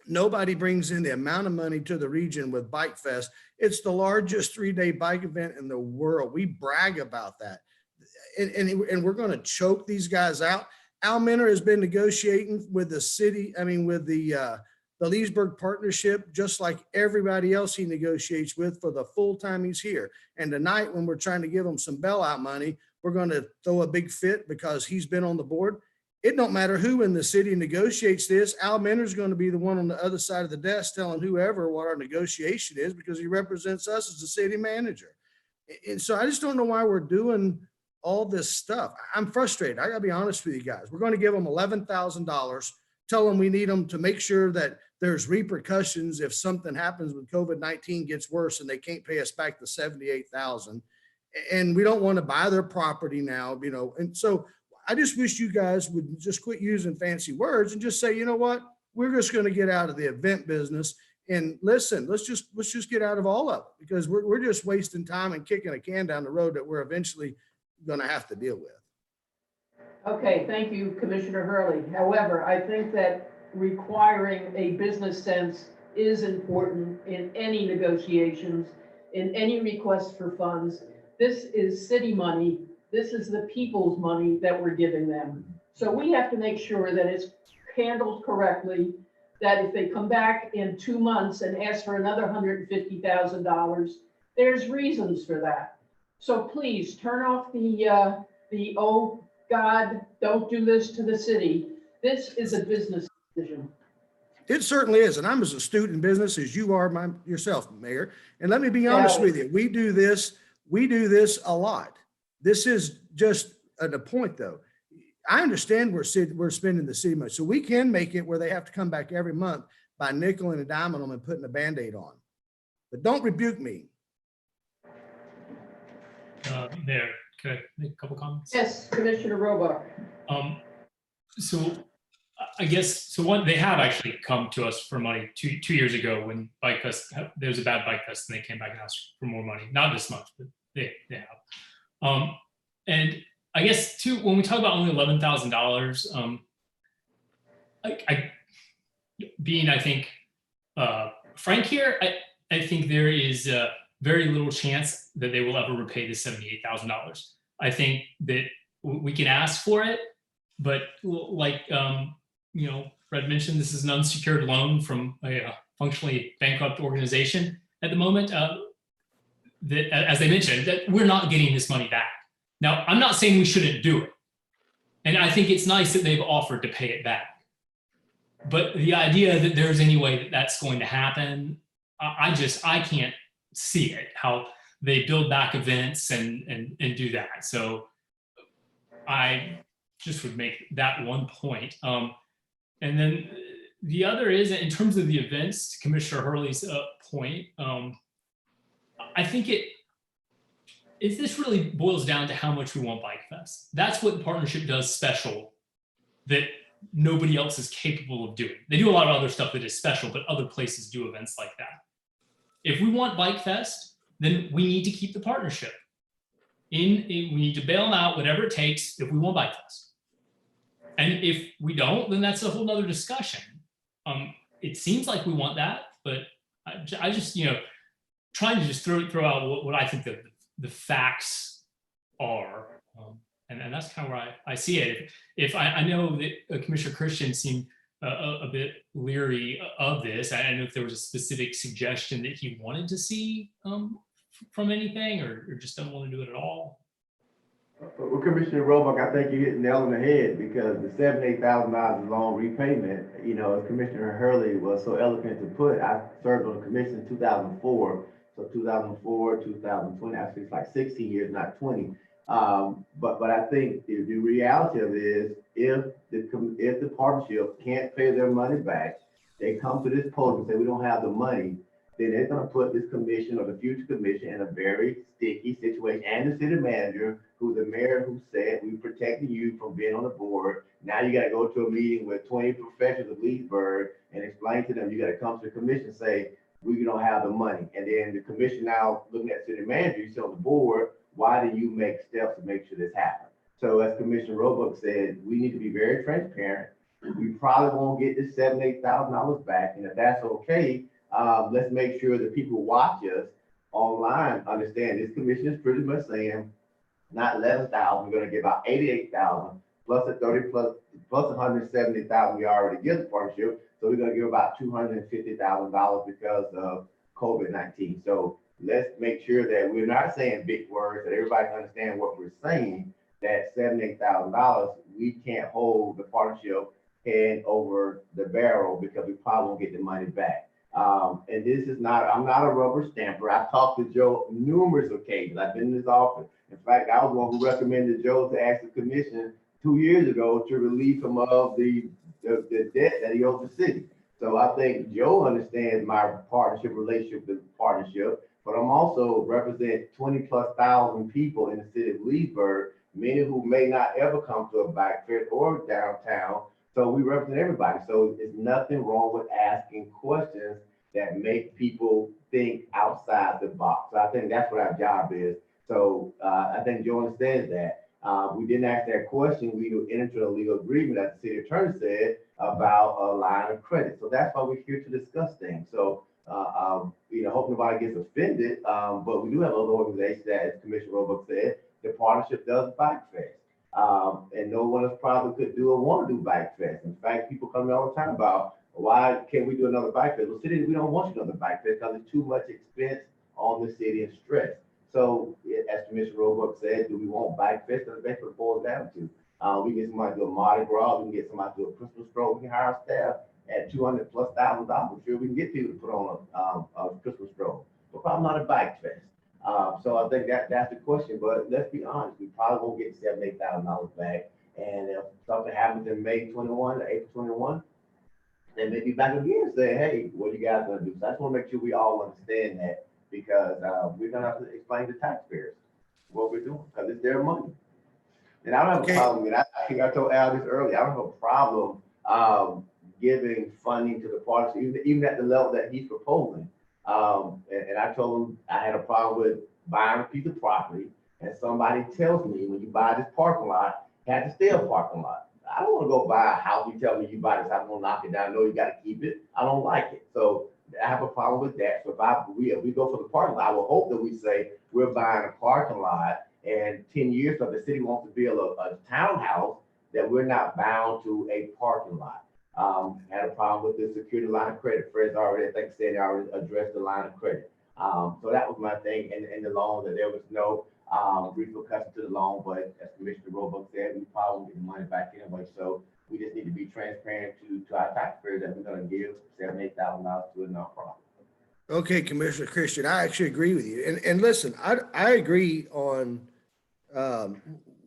Nobody brings in the amount of money to the region with Bike Fest. It's the largest 3-day bike event in the world. We brag about that. And we're going to choke these guys out. Al Minner has been negotiating with the city, with the Leesburg partnership, just like everybody else he negotiates with for the full time he's here. And tonight, when we're trying to give him some bailout money, we're going to throw a big fit because he's been on the board. It don't matter who in the city negotiates this. Al Minner's going to be the one on the other side of the desk telling whoever what our negotiation is because he represents us as the city manager. And so I just don't know why we're doing all this stuff. I'm frustrated. I gotta be honest with you guys. We're going to give them $11,000, tell them we need them to make sure that there's repercussions if something happens when COVID-19 gets worse and they can't pay us back the $78,000. And we don't want to buy their property now, and so I just wish you guys would just quit using fancy words and just say, you know what, we're just going to get out of the event business and listen, let's just get out of all of it because we're just wasting time and kicking a can down the road that we're eventually going to have to deal with. Okay, thank you, Commissioner Hurley. However, I think that requiring a business sense is important in any negotiations, in any request for funds. This is city money. This is the people's money that we're giving them. So we have to make sure that it's handled correctly, that if they come back in 2 months and ask for another $150,000, there's reasons for that. So please turn off the oh God, don't do this to the city. This is a business decision. It certainly is. And I'm as astute in business as you are yourself, Mayor. And let me be honest with you. We do this a lot. This is just a point though. I understand we're spending the city money, so we can make it where they have to come back every month by nickel and a dime on them and putting a Band-Aid on. But don't rebuke me. There, could I make a couple comments? Yes, Commissioner Roebuck. So I guess, one, they have actually come to us for money two years ago when Bike Fest, there was a bad Bike Fest and they came back and asked for more money. Not this much, but they have. And I guess too, when we talk about only $11,000, I think frank here, I think there is very little chance that they will ever repay the $78,000. I think that we can ask for it, but like Fred mentioned, this is an unsecured loan from a functionally bankrupt organization at the moment. That, as they mentioned, that we're not getting this money back. Now, I'm not saying we shouldn't do it. And I think it's nice that they've offered to pay it back. But the idea that there's any way that that's going to happen, I can't see it, how they build back events and do that. So I just would make that one point. And then the other is, in terms of the events, to Commissioner Hurley's point, I think this really boils down to how much we want Bike Fest. That's what the partnership does special that nobody else is capable of doing. They do a lot of other stuff that is special, but other places do events like that. If we want Bike Fest, then we need to keep the partnership. We need to bail them out, whatever it takes, if we want Bike Fest. And if we don't, then that's a whole nother discussion. It seems like we want that, but I just, trying to just throw out what I think the facts are. And that's kind of where I see it. If I know that Commissioner Christian seemed a bit leery of this. I don't know if there was a specific suggestion that he wanted to see from anything, or just don't want to do it at all. Well, Commissioner Roebuck, I think you hit the nail on the head, because the $78,000 loan repayment, as Commissioner Hurley was so eloquent to put, I served on the commission in 2004. So 2004, 2020, actually it's like 16 years, not 20. But I think the reality of it is, if the partnership can't pay their money back, they come to this podium and say we don't have the money, then they're going to put this commission or the future commission in a very sticky situation. And the city manager, who's the mayor, who said we protected you from being on the board. Now you got to go to a meeting with 20 professionals of Leesburg and explain to them you got to come to the commission and say we don't have the money. And then the commission now looking at the city manager, you sit on the board, why do you make steps to make sure this happens? So as Commissioner Roebuck said, we need to be very transparent. We probably won't get this $7,000, $8,000 back. And if that's okay, let's make sure that people who watch us online understand this commission is pretty much saying not 11,000, we're going to give out 88,000 plus the 30 plus 170,000 we already give the partnership. So we're gonna give about $250,000 because of COVID-19. So let's make sure that we're not saying big words, that everybody can understand what we're saying, that $78,000, we can't hold the partnership head over the barrel because we probably won't get the money back. And this is not, I'm not a rubber stamper. I've talked to Joe numerous occasions. I've been in his office. In fact, I was the one who recommended Joe to ask the commission 2 years ago to release him of the debt that he owes the city. So I think Joe understands my partnership relationship with the partnership, but I'm also represent 20,000+ people in the city of Leesburg, many who may not ever come to a bike fair or downtown. So we represent everybody. So there's nothing wrong with asking questions that make people think outside the box. So I think that's what our job is. So I think Joe understands that. We didn't ask that question. We entered into a legal agreement, as the city attorney said, about a line of credit. So that's why we're here to discuss things. So, hope nobody gets offended, but we do have other organizations that, as Commissioner Roebuck said, the partnership does Bike Fest. And no one else probably could do or want to do Bike Fest. In fact, people come in all the time about, why can't we do another Bike Fest? Well, city, we don't want another Bike Fest because it's too much expense on the city and stress. So as Commissioner Roebuck said, do we want Bike Fest? That's what it boils down to. We get somebody to do a Mardi Gras, we can get somebody to do a Christmas stroll, we can hire our staff at $200,000+. I'm sure we can get people to put on a Christmas stroll, but probably not a Bike Fest. So I think that's the question, but let's be honest, we probably won't get $78,000 back. And if something happens in May 21 or April 21, then maybe back again and say, hey, what are you guys gonna do? So I just wanna make sure we all understand that, because we're gonna have to explain to taxpayers what we're doing, because it's their money. And I don't have a problem, and I think I told Al this earlier, I don't have a problem giving funding to the partnership, even at the level that he's proposing. And I told him I had a problem with buying a piece of property and somebody tells me, when you buy this parking lot, it has to stay a parking lot. I don't want to go buy a house. You tell me you buy this house, I'm gonna knock it down. No, you got to keep it. I don't like it. So I have a problem with that. So if we go for the parking lot, I will hope that we say we're buying a parking lot, and 10 years from the city wants to build a townhouse, that we're not bound to a parking lot. Had a problem with the security line of credit. Fred's already, I think, said they already addressed the line of credit. So that was my thing in the loan, that there was no repercussion to the loan, but as Commissioner Roebuck said, we probably won't get the money back anyway. So we just need to be transparent to our taxpayers that we're going to give $78,000 to a nonprofit. Okay, Commissioner Christian, I actually agree with you. And listen, I agree on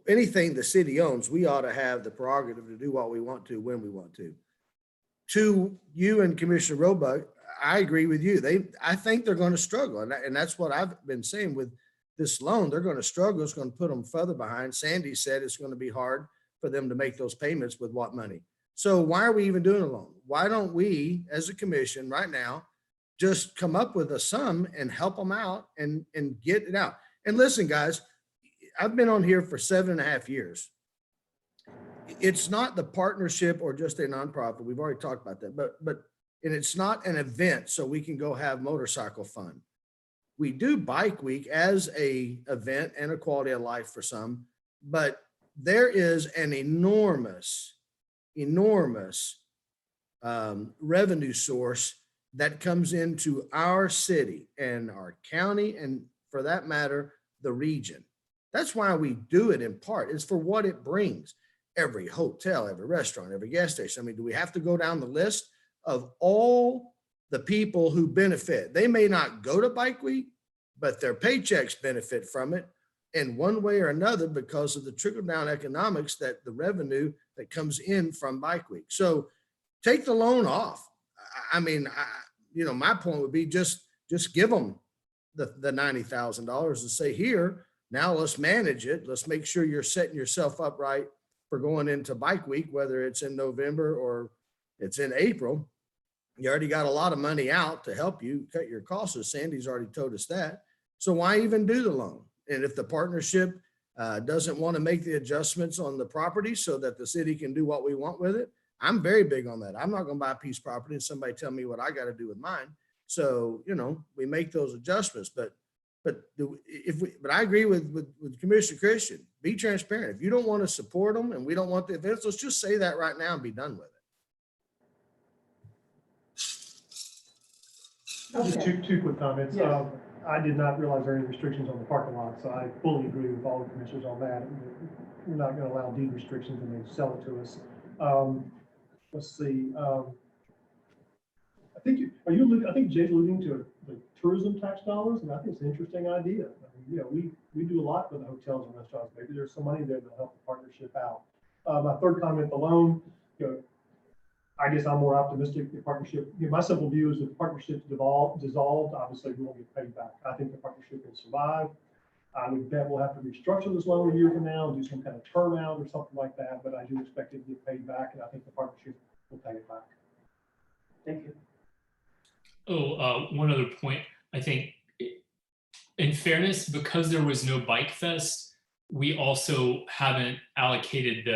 anything the city owns, we ought to have the prerogative to do what we want to when we want to. To you and Commissioner Roebuck, I agree with you. I think they're going to struggle. And that's what I've been saying with this loan. They're going to struggle. It's going to put them further behind. Sandy said it's going to be hard for them to make those payments with what money. So why are we even doing a loan? Why don't we, as a commission right now, just come up with a sum and help them out and get it out? And listen, guys, I've been on here for 7.5 years. It's not the partnership or just a nonprofit. We've already talked about that, and it's not an event so we can go have motorcycle fun. We do Bike Week as a event and a quality of life for some, but there is an enormous revenue source that comes into our city and our county, and for that matter, the region. That's why we do it in part. It's for what it brings. Every hotel, every restaurant, every gas station. I mean, do we have to go down the list of all the people who benefit? They may not go to Bike Week, but their paychecks benefit from it in one way or another because of the trickle-down economics, that the revenue that comes in from Bike Week. So take the loan off. I mean, my point would be just give them the $90,000 and say, here, now let's manage it. Let's make sure you're setting yourself up right for going into Bike Week, whether it's in November or it's in April. You already got a lot of money out to help you cut your costs. Sandy's already told us that. So why even do the loan? And if the partnership doesn't want to make the adjustments on the property so that the city can do what we want with it, I'm very big on that. I'm not going to buy a piece of property and somebody tell me what I got to do with mine. So, we make those adjustments, but But but I agree with Commissioner Christian, be transparent. If you don't want to support them and we don't want the events, let's just say that right now and be done with it. Just two quick comments. Yes. I did not realize there are any restrictions on the parking lot, so I fully agree with all the commissioners on that. We're not gonna allow deed restrictions when they sell it to us. Let's see, I think Jay's alluding to the tourism tax dollars, and I think it's an interesting idea. I mean, you know, we do a lot for the hotels and restaurants. Maybe there's some money there to help the partnership out. My third comment, the loan, you know, I guess I'm more optimistic the partnership, you know, my simple view is if the partnership's dissolved, obviously we won't get paid back. I think the partnership will survive. I would bet we'll have to restructure this loan a year from now, and do some kind of term out or something like that, but I do expect it to get paid back, and I think the partnership will pay it back. Thank you. One other point. I think in fairness, because there was no Bike Fest, we also haven't allocated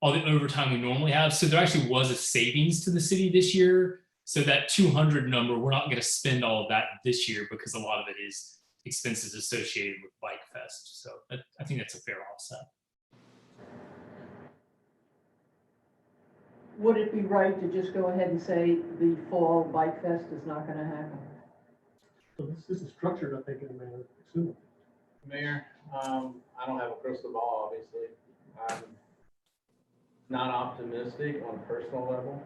all the overtime we normally have. So there actually was a savings to the city this year. So that 200 number, we're not going to spend all of that this year because a lot of it is expenses associated with Bike Fest. So I think that's a fair offset. Would it be right to just go ahead and say the fall Bike Fest is not gonna happen? So this is structured, I think, in a manner, soon. Mayor, I don't have a crystal ball, obviously. I'm not optimistic on a personal level.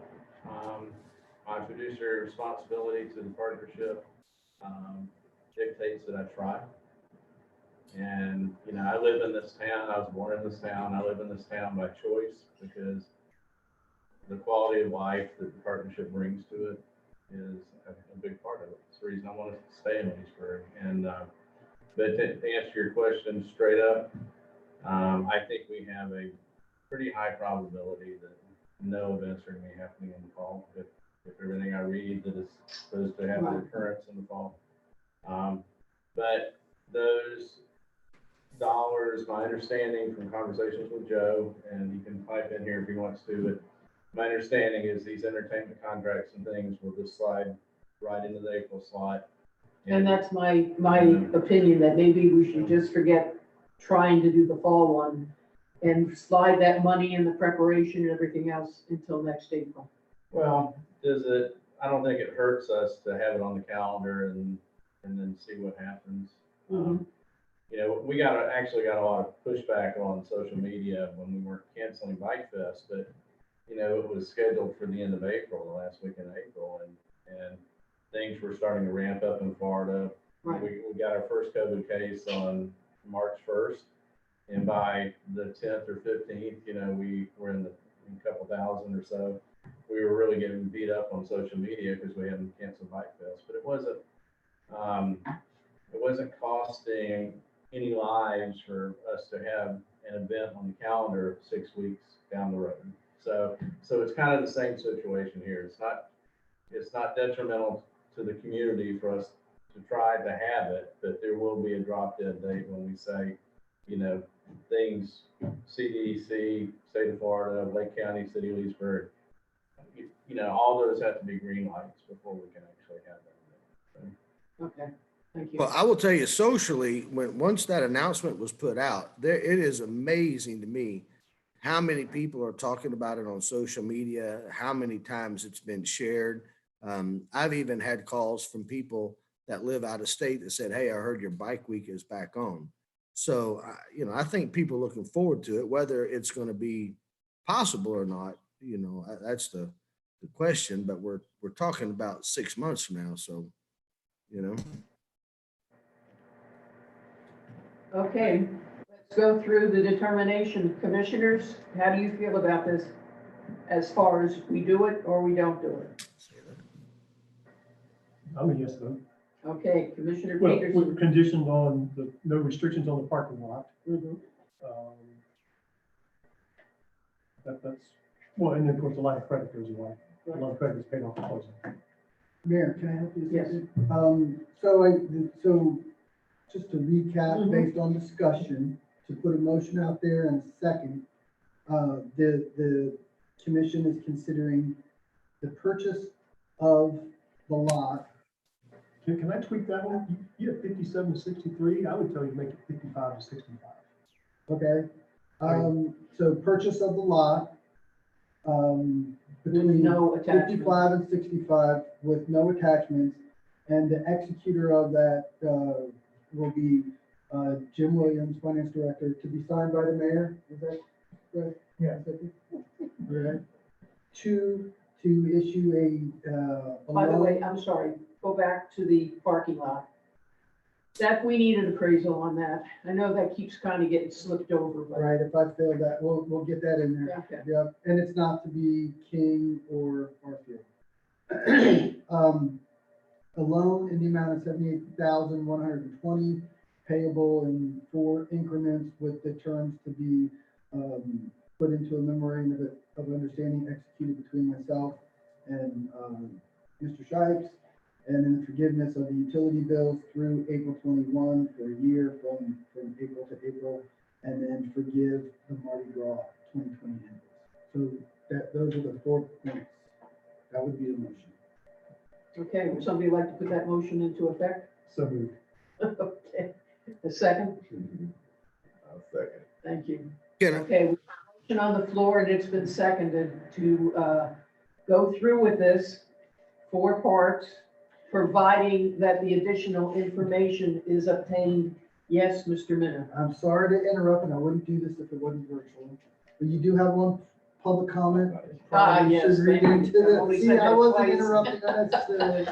My fiduciary responsibility to the partnership dictates that I try. And, you know, I live in this town, I was born in this town, I live in this town by choice because the quality of life that the partnership brings to it is a big part of it. It's the reason I want to stay in Leesburg. And, but to answer your question straight up, I think we have a pretty high probability that no events are going to be happening in the fall. If everything I read that is supposed to have a recurrence in the fall. But those dollars, my understanding from conversations with Joe, and he can pipe in here if he wants to, but my understanding is these entertainment contracts and things will just slide right into the April slot. And that's my opinion, that maybe we should just forget trying to do the fall one and slide that money in the preparation and everything else until next April. Well, I don't think it hurts us to have it on the calendar and then see what happens. Mhm. You know, we actually got a lot of pushback on social media when we weren't canceling Bike Fest, but you know, it was scheduled for the end of April, the last week in April, and things were starting to ramp up in Florida. Right. We got our first COVID case on March 1st, and by the 10th or 15th, you know, we were in a couple thousand or so. We were really getting beat up on social media because we hadn't canceled Bike Fest, but it wasn't costing any lives for us to have an event on the calendar 6 weeks down the road. So it's kind of the same situation here. It's not detrimental to the community for us to try to have it, but there will be a drop dead date when we say, you know, things, CDC, state of Florida, Lake County, City of Leesburg, you know, all those have to be green lights before we can actually have that. So. Okay, thank you. Well, I will tell you socially, once that announcement was put out, it is amazing to me how many people are talking about it on social media, how many times it's been shared. I've even had calls from people that live out of state that said, "Hey, I heard your bike week is back on." So, you know, I think people are looking forward to it, whether it's going to be possible or not, you know, that's the question, but we're talking about 6 months from now. So, you know. Okay, let's go through the determination. Commissioners, how do you feel about this? As far as we do it or we don't do it? I'm a yes vote. Okay, Commissioner Well, Peterson. with conditions on no restrictions on the parking lot. Mhm. That's, well, and then of course the line of credit goes away. The line of credit is paid off at closing. Mayor, can I help you? Yes. So just to recap, Mhm. based on discussion, to put a motion out there and second, the commission is considering the purchase of the lot Can I tweak that one? You have 57 to 63, I would tell you to make it 55 to 65. Okay, so purchase of the lot, With between no attachment. 55 and 65 with no attachments. And the executor of that, will be, Jim Williams, Finance Director, to be signed by the mayor, is that correct? Yeah. Right. To issue a By the loan. way, I'm sorry, go back to the parking lot. That, we need an appraisal on that. I know that keeps kind of getting slipped over, but. Right, if I fail that, we'll get that in there. Okay. Yep, and it's not to be King or Garfield. A loan in the amount of 78,120, payable in 4 increments with the terms to be, put into a memorandum of understanding executed between myself and, Mr. Shipes. And then forgiveness of the utility bills through April 21 for a year from April to April. And then forgive the Mardi Gras 2020 invoice. So those are the 4 points. That would be the motion. Okay, would somebody like to put that motion into effect? So moved. Okay, a second? I'll second. Thank you. Can I- Okay, we have a motion on the floor and it's been seconded to go through with this 4 parts, providing that the additional information is obtained. Yes, Mr. Minna? I'm sorry to interrupt, and I wouldn't do this if it wasn't virtual. But you do have one public comment. Probably yes, should read thank into you. I've the- only See, said I that wasn't twice. interrupting unnecessarily.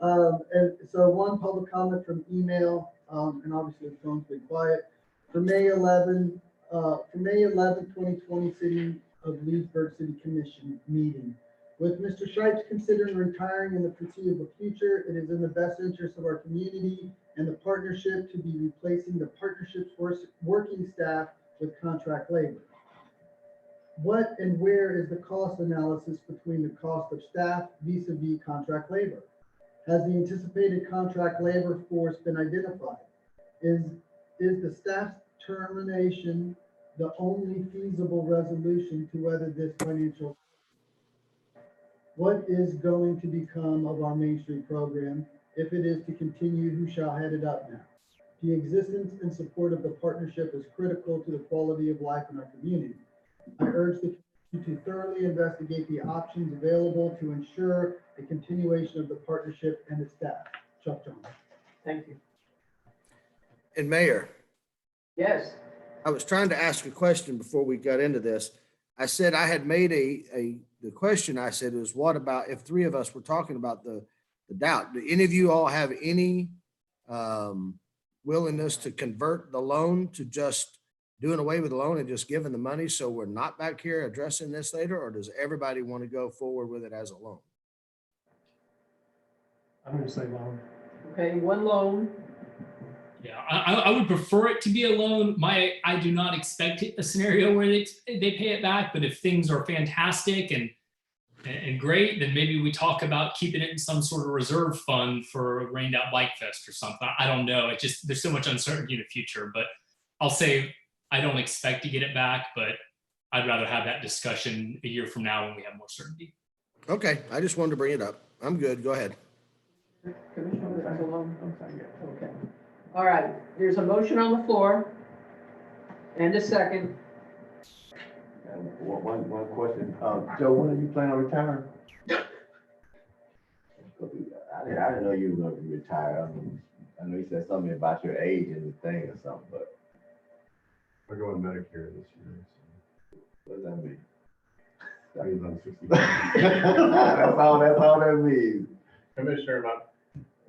And so one public comment from email, and obviously the phone's been quiet. For May 11, 2020 City of Leesburg City Commission meeting. With Mr. Shipes considering retiring in the foreseeable future, it is in the best interest of our community and the partnership to be replacing the partnership's working staff with contract labor. What and where is the cost analysis between the cost of staff vis-a-vis contract labor? Has the anticipated contract labor force been identified? Is the staff termination the only feasible resolution to weather this financial? What is going to become of our Main Street program? If it is to continue, who shall head it up now? The existence and support of the partnership is critical to the quality of life in our community. I urge the community to thoroughly investigate the options available to ensure the continuation of the partnership and its staff. Chuck Jones. Thank you. And Mayor, Yes, I was trying to ask a question before we got into this. I said I had made the question I said was, what about if 3 of us were talking about the doubt? Do any of you all have any willingness to convert the loan to just doing away with the loan and just giving the money so we're not back here addressing this later? Or does everybody want to go forward with it as a loan? I'm gonna say loan. okay, one loan. Yeah, I would prefer it to be a loan. I do not expect a scenario where they pay it back, but if things are fantastic and great, then maybe we talk about keeping it in some sort of reserve fund for a Rained Out Bike Fest or something. I don't know. It just, there's so much uncertainty in the future, but I'll say I don't expect to get it back, but I'd rather have that discussion a year from now when we have more certainty. Okay, I just wanted to bring it up. I'm good. Go ahead. Commissioner, as a loan? Okay. All right, there's a motion on the floor and a second. One question. Joe, when are you planning on retiring? I didn't know you were gonna retire. I know you said something about your age and the thing or something, but We're going Medicare this year. what does that mean? That means I'm 60. That's all that means. Commissioner,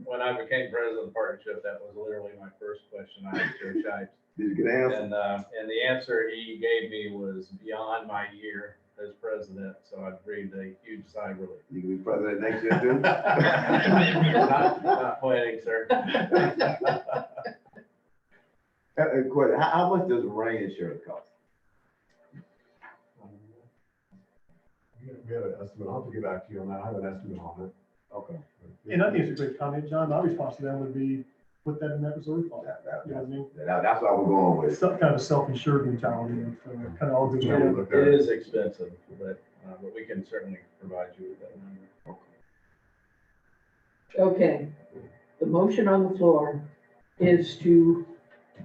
when I became president of the partnership, that was literally my first question I asked Joe Shipes. Did you get an answer? And the answer he gave me was beyond my year as president, so I breathed a huge sigh of relief. You can be president next year too? Not planning, sir. Question, how much does rain insurance cost? We have an estimate. I'll have to get back to you on that. I have an estimate on it. Okay. And I think it's a great comment, John. My response to them would be, put that in that reserve fund. You know what I mean? That's what we're going with. Some kind of self-insured mentality of kind of all good. Yeah, we'll look at It is expensive, but we can certainly provide you with that number. Okay, The motion on the floor is to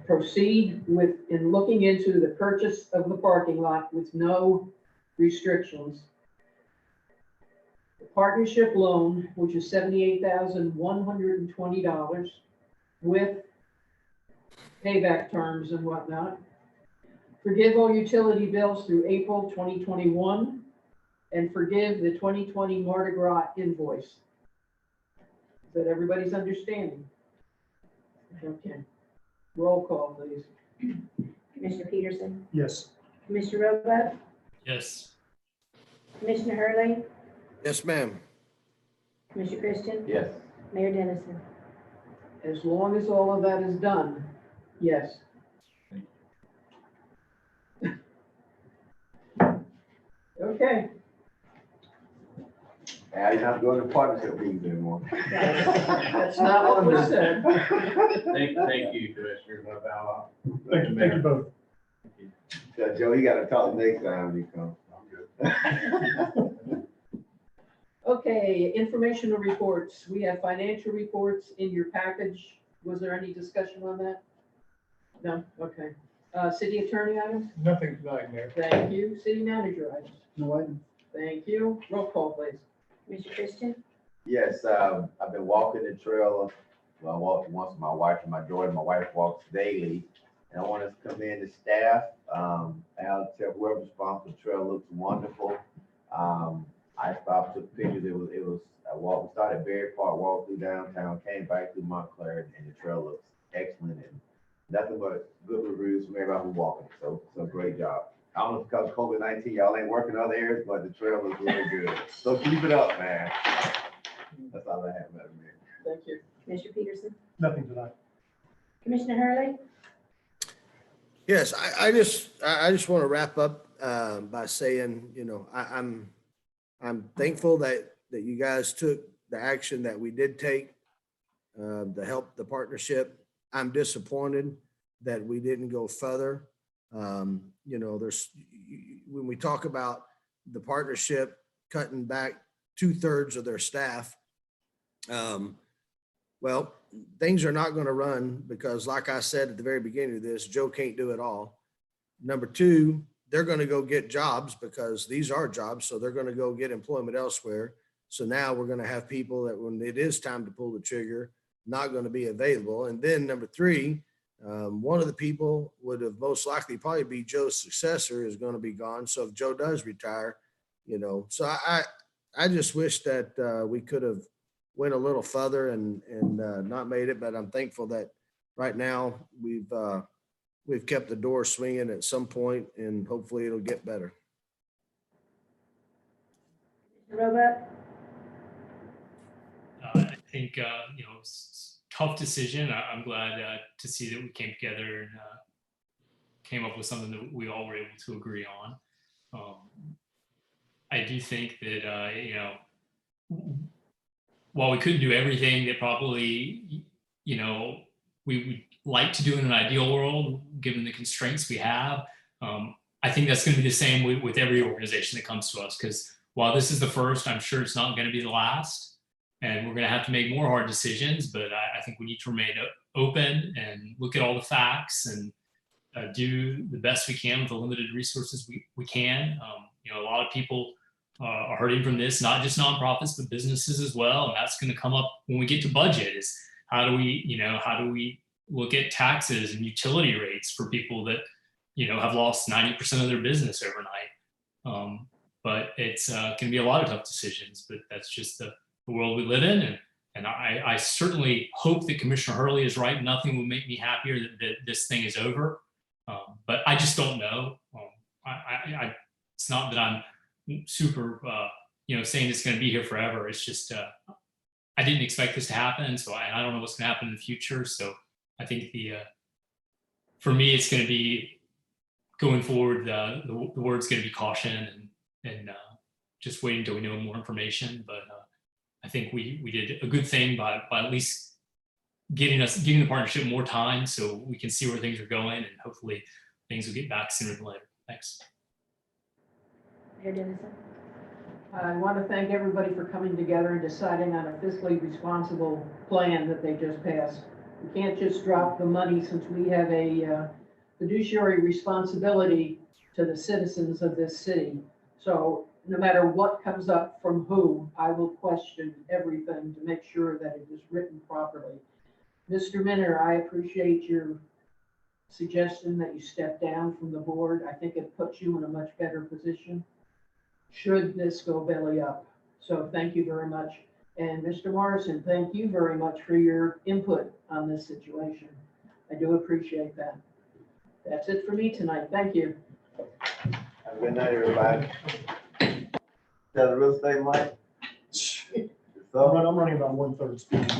proceed with, in looking into the purchase of the parking lot with no restrictions. The partnership loan, which is $78,120 with payback terms and whatnot. Forgive all utility bills through April 2021 and forgive the 2020 Mardi Gras invoice. Is that everybody's understanding? Okay. Roll call, please. Commissioner Peterson, Yes. Commissioner Roebuck, Yes. Commissioner Hurley, Yes, ma'am. Commissioner Christian, Yes. Mayor Dennison. As long as all of that is done, yes. Okay. Yeah, you're not going to partnership meetings anymore. That's not what was said. Thank you, Commissioner Bow. Thank you both. Yeah, Joe, you gotta talk next time when you come. Okay, informational reports. We have financial reports in your package. Was there any discussion on that? No? Okay. City attorney items? Nothing tonight, Mayor. Thank you. City manager items? No item. Thank you. Roll call, please. Commissioner Christian, Yes, I've been walking the trail. Well, I walked once with my wife and my daughter. My wife walks daily. And I want us to commend the staff. Al, tell whoever's responsible, the trail looks wonderful. I stopped, took pictures. It was, I walked, we started Berry Park, walked through downtown, came back through Montclair, and the trail looks excellent and nothing but good reviews from everybody who's walking. So great job. I don't know if it's because of COVID-19, y'all ain't working in other areas, but the trail looks really good. So keep it up, man. That's all I have, Madam Mayor. Thank you. Commissioner Peterson, Nothing tonight. Commissioner Hurley, Yes, I just want to wrap up by saying, you know, I'm thankful that you guys took the action that we did take to help the partnership. I'm disappointed that we didn't go further. You know, when we talk about the partnership cutting back 2/3 of their staff, well, things are not going to run because, like I said at the very beginning of this, Joe can't do it all. Number two, they're going to go get jobs because these are jobs. So they're going to go get employment elsewhere. So now we're going to have people that when it is time to pull the trigger, not going to be available. And then number three, one of the people would have most likely probably be Joe's successor is going to be gone. So if Joe does retire, you know, so I just wish that we could have went a little further and not made it, but I'm thankful that right now we've kept the door swinging at some point and hopefully it'll get better. Roebuck, I think, you know, it's a tough decision. I'm glad to see that we came together and came up with something that we all were able to agree on. I do think that, you know, while we couldn't do everything that probably, you know, we would like to do in an ideal world, given the constraints we have, I think that's going to be the same with every organization that comes to us. Because while this is the first, I'm sure it's not going to be the last. And we're going to have to make more hard decisions. But I think we need to remain open and look at all the facts and do the best we can with the limited resources we can. You know, a lot of people are hurting from this, not just nonprofits, but businesses as well. And that's going to come up when we get to budget is how do we look at taxes and utility rates for people that, you know, have lost 90% of their business overnight. But it's going to be a lot of tough decisions, but that's just the world we live in. And I certainly hope that Commissioner Hurley is right. Nothing would make me happier that this thing is over. But I just don't know. It's not that I'm super, you know, saying it's going to be here forever. It's just, I didn't expect this to happen. So I don't know what's going to happen in the future. So I think for me, it's going to be going forward. The word's going to be caution and just waiting until we know more information. But I think we did a good thing by at least giving the partnership more time so we can see where things are going and hopefully things will get back sooner than later. Thanks. Mayor Dennison. I want to thank everybody for coming together and deciding on a fiscally responsible plan that they just passed. We can't just drop the money since we have a fiduciary responsibility to the citizens of this city. So no matter what comes up from who, I will question everything to make sure that it is written properly. Mr. Minner, I appreciate your suggestion that you step down from the board. I think it puts you in a much better position should this go belly up. So thank you very much. And Mr. Morrison, thank you very much for your input on this situation. I do appreciate that. That's it for me tonight. Thank you. Have a good night, everybody. Tell the real estate, Mike. I'm running about 1/3 speed.